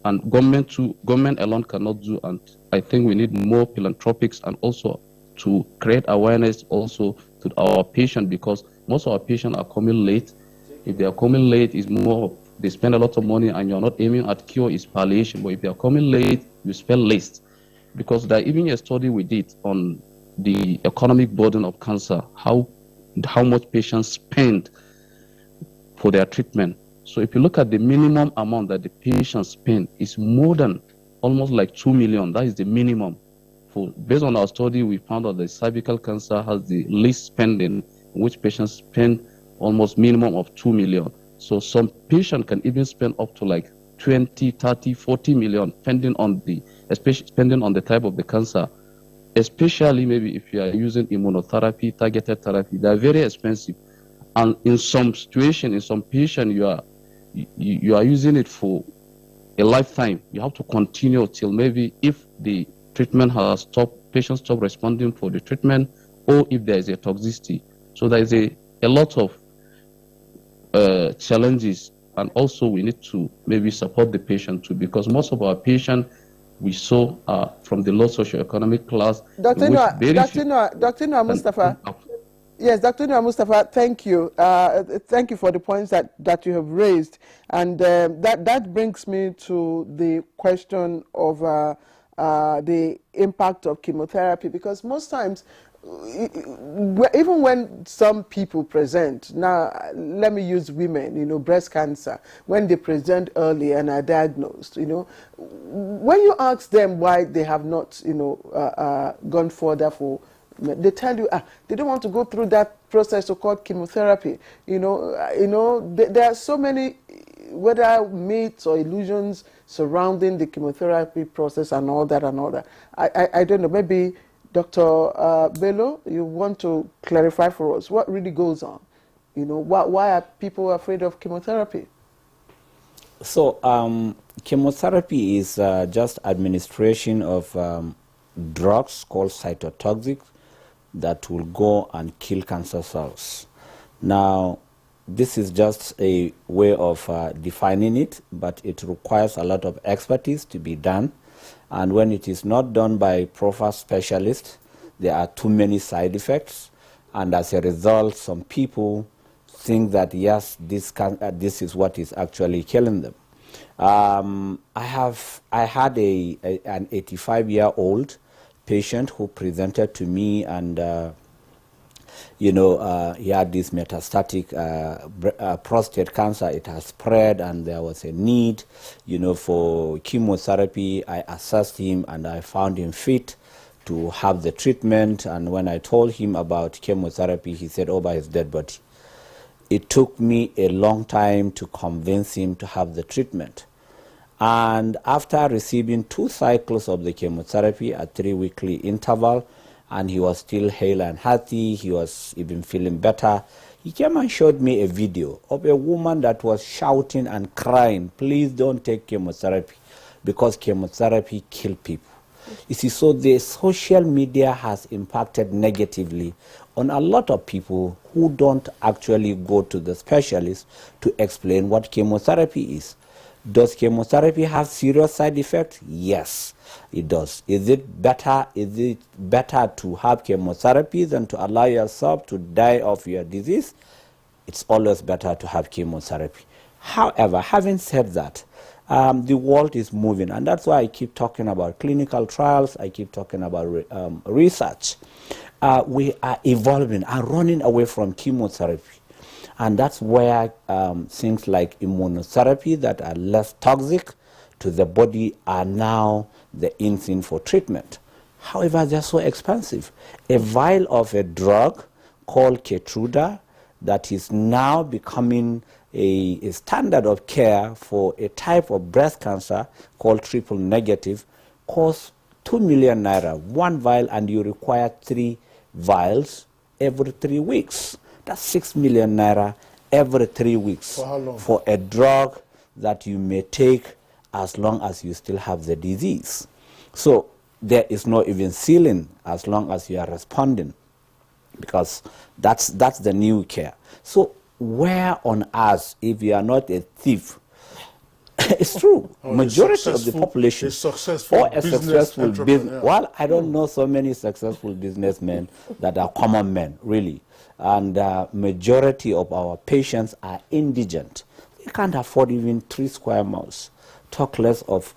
and government alone cannot do. And I think we need more philanthropics and also to create awareness also to our patients, because most of our patients are coming late. If they are coming late, it's more, they spend a lot of money and you're not aiming at cure, is palliation. But if they are coming late, you spend less. Because there even a study we did on the economic burden of cancer, how much patients spend for their treatment. So if you look at the minimum amount that the patients spend, is more than almost like 2 million. That is the minimum. Based on our study, we found that the cervical cancer has the least spending, in which patients spend almost minimum of 2 million. So some patient can even spend up to like 20, 30, 40 million, depending on the type of the cancer. Especially maybe if you are using immunotherapy, targeted therapy, they are very expensive. And in some situation, in some patient, you are using it for a lifetime. You have to continue till maybe if the treatment has stopped, patients stop responding for the treatment, or if there is a toxicity. So there is a lot of challenges, and also we need to maybe support the patient too, because most of our patients we saw are from the low socioeconomic class. Dr. Noor Mustafa. Yes, Dr. Noor Mustafa, thank you. Thank you for the points that you have raised. And that brings me to the question of the impact of chemotherapy, because most times, even when some people present, now let me use women, breast cancer, when they present early and are diagnosed, when you ask them why they have not, gone further for, they tell you they don't want to go through that process called chemotherapy. There are so many, whether myths or illusions surrounding the chemotherapy process and all that. I don't know, maybe Dr. Bello, you want to clarify for us what really goes on? Why are people afraid of chemotherapy? So chemotherapy is just administration of drugs called cytotoxics that will go and kill cancer cells. Now, this is just a way of defining it, but it requires a lot of expertise to be done. And when it is not done by proper specialists, there are too many side effects. And as a result, some people think that, yes, this is what is actually killing them. I had an 85-year-old patient who presented to me, and he had this metastatic prostate cancer. It has spread, and there was a need, for chemotherapy. I assessed him, and I found him fit to have the treatment. And when I told him about chemotherapy, he said, "Oh, by his dead body." It took me a long time to convince him to have the treatment. And after receiving 2 cycles of the chemotherapy at 3-weekly interval, and he was still hale and healthy, he was even feeling better, he came and showed me a video of a woman that was shouting and crying, "Please don't take chemotherapy, because chemotherapy kills people." You see, so the social media has impacted negatively on a lot of people who don't actually go to the specialist to explain what chemotherapy is. Does chemotherapy have serious side effects? Yes, it does. Is it better to have chemotherapy than to allow yourself to die of your disease? It's always better to have chemotherapy. However, having said that, the world is moving, and that's why I keep talking about clinical trials, I keep talking about research. We are evolving and running away from chemotherapy. And that's where things like immunotherapy that are less toxic to the body are now the in thing for treatment. However, they're so expensive. A vial of a drug called Keytruda that is now becoming a standard of care for a type of breast cancer called triple negative costs 2 million naira, one vial, and you require 3 vials every 3 weeks. That's 6 million naira every 3 weeks. For how long? For a drug that you may take as long as you still have the disease. So there is no even ceiling as long as you are responding, because that's the new care. So where on earth, if you are not a thief, it's true, majority of the population, or a successful business, well, I don't know so many successful businessmen that are common men, really. And majority of our patients are indigent. They can't afford even 3 square miles, talk less of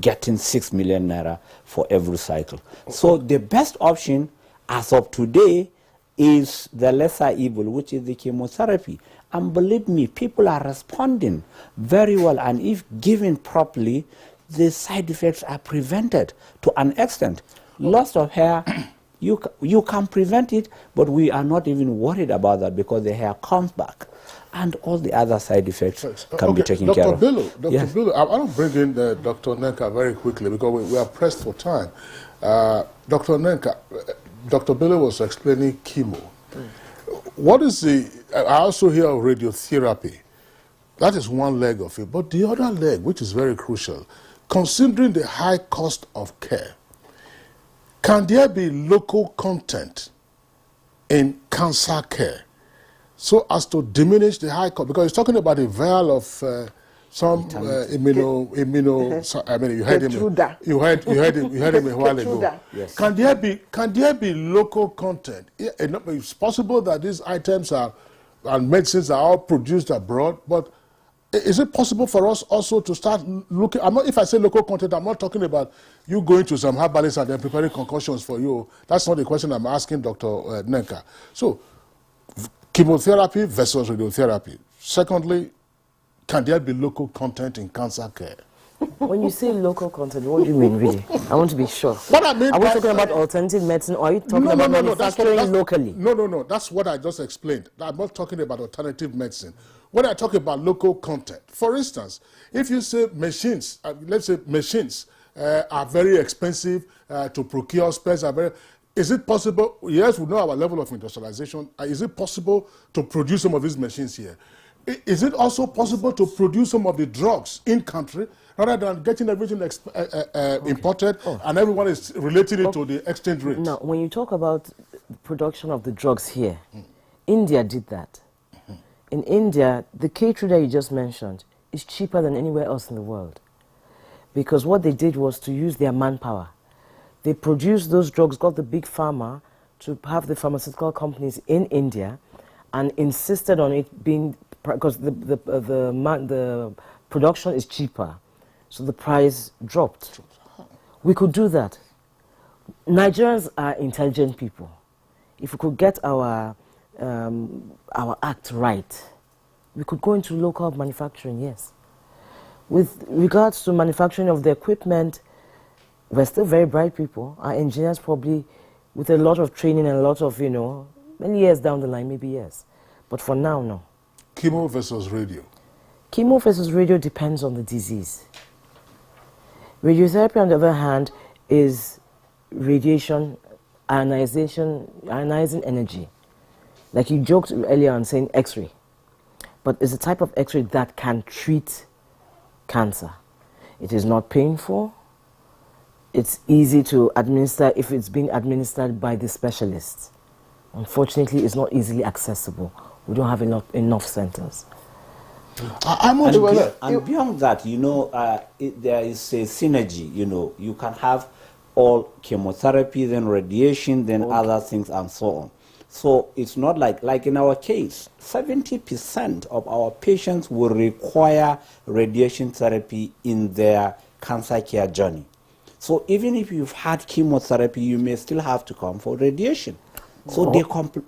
getting 6 million naira for every cycle. So the best option as of today is the lesser evil, which is the chemotherapy. And believe me, people are responding very well, and if given properly, the side effects are prevented to an extent. Loss of hair, you can prevent it, but we are not even worried about that because the hair comes back. And all the other side effects can be taken care of. Dr. Bello, I want to bring in Dr. Nenka very quickly because we are pressed for time. Dr. Nenka, Dr. Bello was explaining chemo. What is I also hear of radiotherapy. That is one leg of it. But the other leg, which is very crucial, considering the high cost of care, can there be local content in cancer care so as to diminish the high cost? Because he's talking about a vial of some I mean, you heard him a while ago. Yes. Can there be local content? It's possible that these items and medicines are all produced abroad, but is it possible for us also to start looking? If I say local content, I'm not talking about you going to some herbalists and then preparing concoctions for you. That's not the question I'm asking Dr. Nenka. So, chemotherapy versus radiotherapy. Secondly, can there be local content in cancer care? When you say local content, what do you mean, really? I want to be sure. What I mean, are we talking about alternative medicine, or are you talking about manufacturing locally? No. That's what I just explained. I'm not talking about alternative medicine. When I talk about local content, for instance, if you say machines, let's say machines are very expensive to procure, spares are very. Is it possible? Yes, we know our level of industrialization. Is it possible to produce some of these machines here? Is it also possible to produce some of the drugs in country rather than getting everything imported and everyone is relating it to the exchange rate? Now, when you talk about the production of the drugs here, India did that. In India, the Keytruda you just mentioned is cheaper than anywhere else in the world, because what they did was to use their manpower. They produced those drugs, got the big pharma to have the pharmaceutical companies in India, and insisted on it being, because the production is cheaper, so the price dropped. We could do that. Nigerians are intelligent people. If we could get our act right, we could go into local manufacturing, yes. With regards to manufacturing of the equipment, we're still very bright people. Our engineers probably, with a lot of training and a lot of, many years down the line, maybe yes. But for now, no. Chemo versus radio? Chemo versus radio depends on the disease. Radiotherapy, on the other hand, is radiation, ionizing energy. Like you joked earlier on saying X-ray. But it's a type of X-ray that can treat cancer. It is not painful. It's easy to administer if it's being administered by the specialists. Unfortunately, it's not easily accessible. We don't have enough centers. And beyond that, there is a synergy. You can have all chemotherapy, then radiation, then other things, and so on. So it's not like in our case, 70% of our patients will require radiation therapy in their cancer care journey. So even if you've had chemotherapy, you may still have to come for radiation. So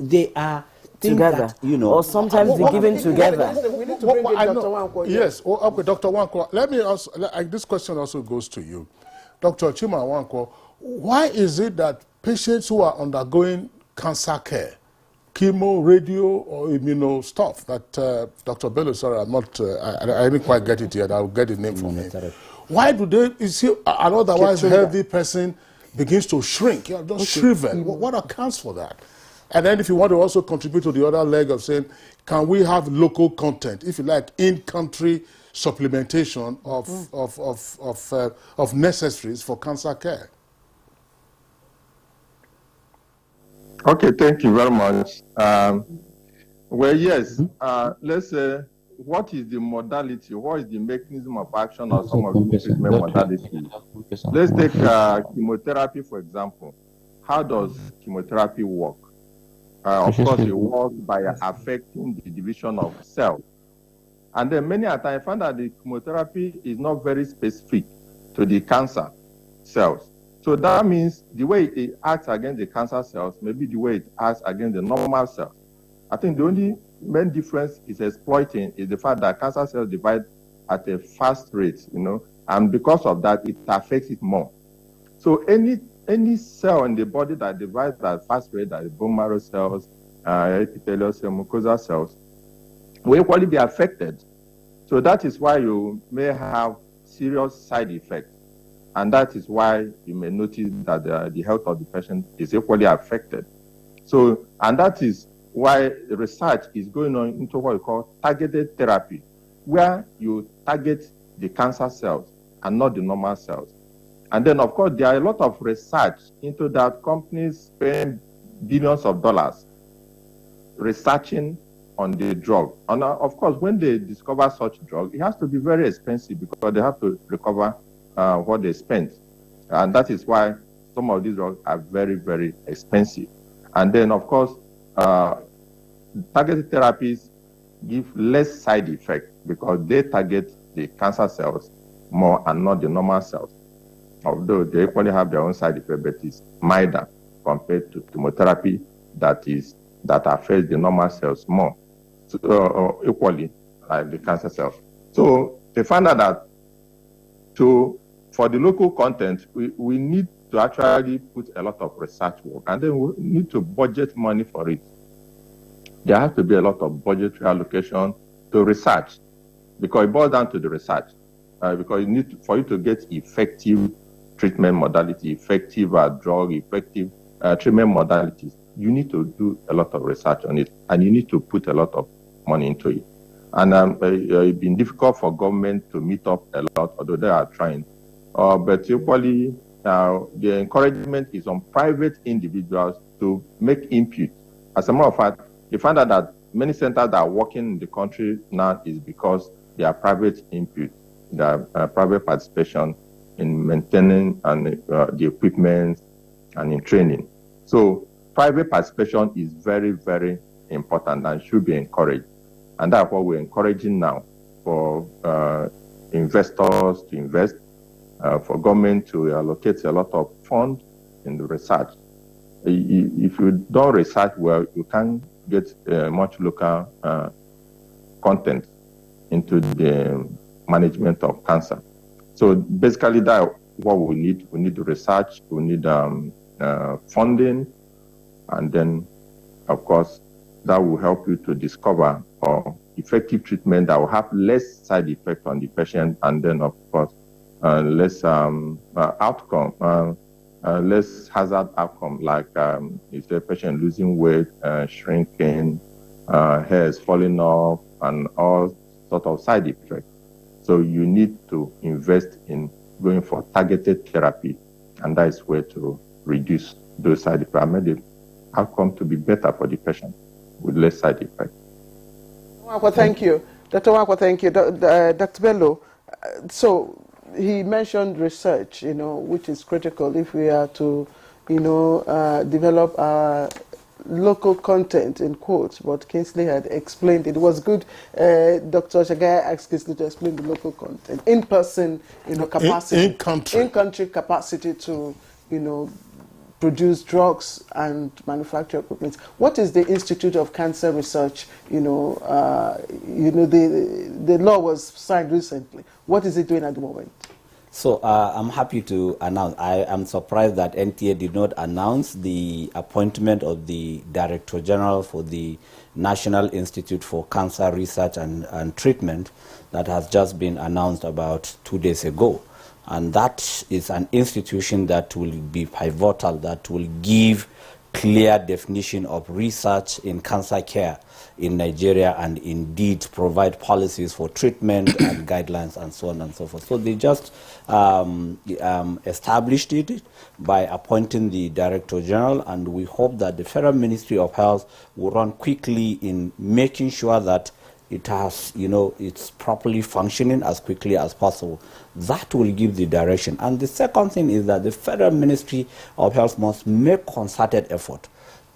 they are together, that, you know, or sometimes be given together. We need to bring in Dr. Nwankwo. Yes, okay, Dr. Nwankwo, let me also, this question also goes to you. Dr. Chima Nwankwo, why is it that patients who are undergoing cancer care, chemo, radio, or immuno stuff that Dr. Bello, sorry, I'm not, I didn't quite get it yet, I'll get the name from him. Why do they, you see, an otherwise healthy person begins to shrink, just shrivel? What accounts for that? And then if you want to also contribute to the other leg of saying, can we have local content, if you like, in-country supplementation of necessaries for cancer care? Okay, thank you very much. Well, yes, let's say, what is the modality? What is the mechanism of action of some of the treatment modalities? Let's take chemotherapy, for example. How does chemotherapy work? Of course, it works by affecting the division of cells. And then many a time I find that the chemotherapy is not very specific to the cancer cells. So that means the way it acts against the cancer cells may be the way it acts against the normal cells. I think the only main difference is exploiting is the fact that cancer cells divide at a fast rate, you know, and because of that, it affects it more. So any cell in the body that divides at fast rate, that is bone marrow cells, epithelial cells, mucosal cells, will equally be affected. So that is why you may have serious side effects. And that is why you may notice that the health of the patient is equally affected. So, and that is why research is going on into what we call targeted therapy, where you target the cancer cells and not the normal cells. And then, of course, there are a lot of research into that. Companies spend billions of dollars researching on the drug. And of course, when they discover such drug, it has to be very expensive because they have to recover what they spent. And that is why some of these drugs are very, very expensive. And then, of course, targeted therapies give less side effects because they target the cancer cells more and not the normal cells. Although they equally have their own side effects, but it's milder compared to chemotherapy that affects the normal cells more, so, equally like the cancer cells. So they found out that for the local content, we need to actually put a lot of research work, and then we need to budget money for it. There has to be a lot of budgetary allocation to research, because it boils down to the research. Because for you to get effective treatment modality, effective drug, effective treatment modalities, you need to do a lot of research on it, and you need to put a lot of money into it. And it's been difficult for government to meet up a lot, although they are trying. But equally, the encouragement is on private individuals to make input. As a matter of fact, you find out that many centers that are working in the country now is because they are private input, the private participation in maintaining and the equipment and in training. So private participation is very, very important and should be encouraged. And that's what we're encouraging now for investors to invest, for government to allocate a lot of funds in the research. If you don't research well, you can't get much local content into the management of cancer. So basically, that's what we need. We need the research, we need funding, and then, of course, that will help you to discover effective treatment that will have less side effect on the patient, and then, of course, less outcome, less hazard outcome, like if the patient losing weight, shrinking, hairs falling off, and all sort of side effects. So you need to invest in going for targeted therapy, and that is where to reduce those side effects and make the outcome to be better for the patient with less side effects. Thank you. Dr. Nwankwo, thank you. Dr. Bello, so he mentioned research, which is critical if we are to, develop our local content, in quotes, but Kingsley had explained it. It was good. Dr. Shagai asked Kingsley to explain the local content, in-person, capacity, in-country capacity to, produce drugs and manufacture equipment. What is the Institute of Cancer Research? The law was signed recently. What is it doing at the moment? So I'm happy to announce, I am surprised that NTA did not announce the appointment of the Director General for the National Institute for Cancer Research and Treatment that has just been announced about 2 days ago. And that is an institution that will be pivotal, that will give clear definition of research in cancer care in Nigeria and indeed provide policies for treatment and guidelines and so on and so forth. So they just established it by appointing the Director General, and we hope that the Federal Ministry of Health will run quickly in making sure that it has, it's properly functioning as quickly as possible. That will give the direction. And the second thing is that the Federal Ministry of Health must make concerted effort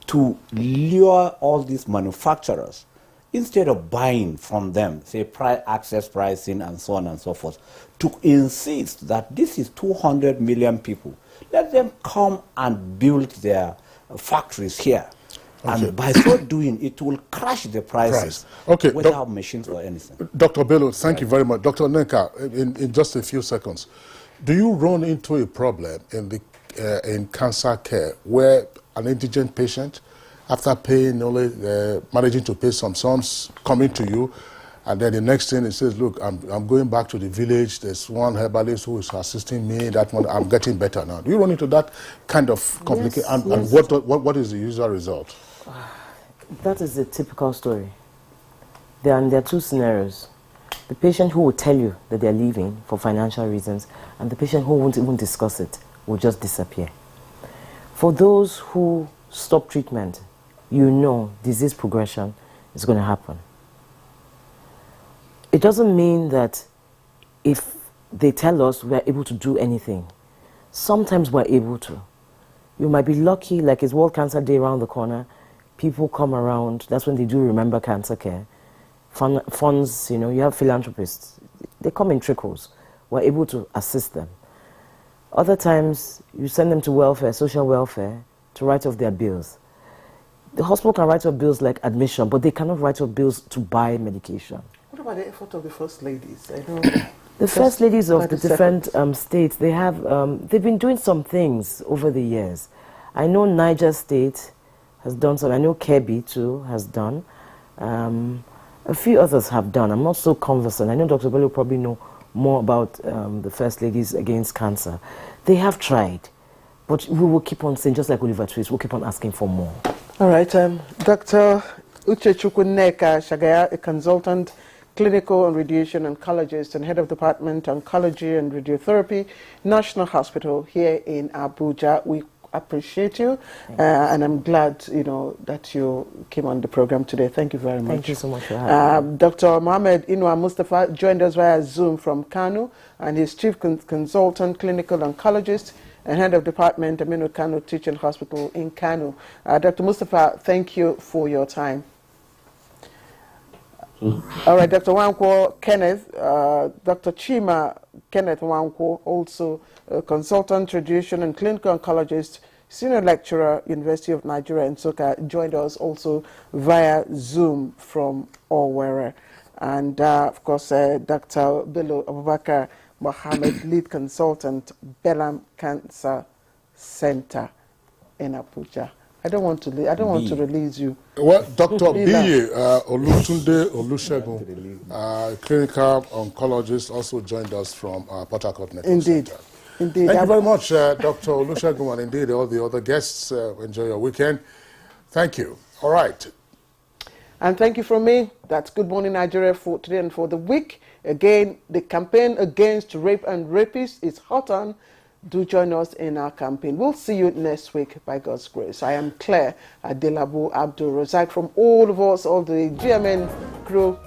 to lure all these manufacturers, instead of buying from them, say access pricing and so on and so forth, to insist that this is 200 million people. Let them come and build their factories here. Okay. And by so doing, it will crash the prices without machines or anything. Dr. Bello, thank you very much. Dr. Nneka, in just a few seconds, do you run into a problem in cancer care where an indigent patient, after paying only, managing to pay some sums, coming to you, and then the next thing it says, look, I'm going back to the village, there's one herbalist who is assisting me, that one, I'm getting better now. Do you run into that kind of complication? Yes, and what is the usual result? That is a typical story. There are two scenarios. The patient who will tell you that they're leaving for financial reasons, and the patient who won't even discuss it will just disappear. For those who stop treatment, disease progression is going to happen. It doesn't mean that if they tell us we're able to do anything. Sometimes we're able to. You might be lucky, like it's World Cancer Day around the corner, people come around, that's when they do remember cancer care. Funds, you have philanthropists, they come in trickles. We're able to assist them. Other times, you send them to welfare, social welfare, to write off their bills. The hospital can write off bills like admission, but they cannot write off bills to buy medication. What about the effort of the first ladies? I know the first ladies of the different states, they've been doing some things over the years. I know Niger State has done some. I know Kebbi too has done. A few others have done. I'm not so conversant. I know Dr. Bello probably know more about the First Ladies Against Cancer. They have tried, but we will keep on saying, just like Oliver Twist, we'll keep on asking for more. All right, Dr. Uchechukwu Nneka Shagaya, a consultant, clinical and radiation oncologist and head of Department Oncology and Radiotherapy, National Hospital here in Abuja. We appreciate you, and I'm glad that you came on the program today. Thank you very much. Thank you so much for having me. Dr. Mohammed Inwa Mustafa joined us via Zoom from Kano, and he's chief consultant, clinical oncologist and head of Department Aminu Kano Teaching Hospital in Kano. Dr. Mustafa, thank you for your time. All right, Dr. Nwankwo Kenneth, Dr. Chima Kenneth Nwankwo, also a consultant, radiation and clinical oncologist, senior lecturer, University of Nigeria in Nsukka, joined us also via Zoom from Owerri. And of course, Dr. Bello Abubakar Mohammed, lead consultant, Bellam Cancer Center in Abuja. I don't want to release you. Well, Dr. Biye Olutunde Olusegun, clinical oncologist, also joined us from Port Harcourt Network Indeed. Center. Indeed. Thank you very much, Dr. Olusegun, and indeed all the other guests. Enjoy your weekend. Thank you. All right. And thank you from me. That's Good Morning Nigeria for today and for the week. Again, the campaign against rape and rapists is hot on. Do join us in our campaign. We'll see you next week by God's grace. I am Claire Adelabu Abdul Razak from all of us, all the GMN crew.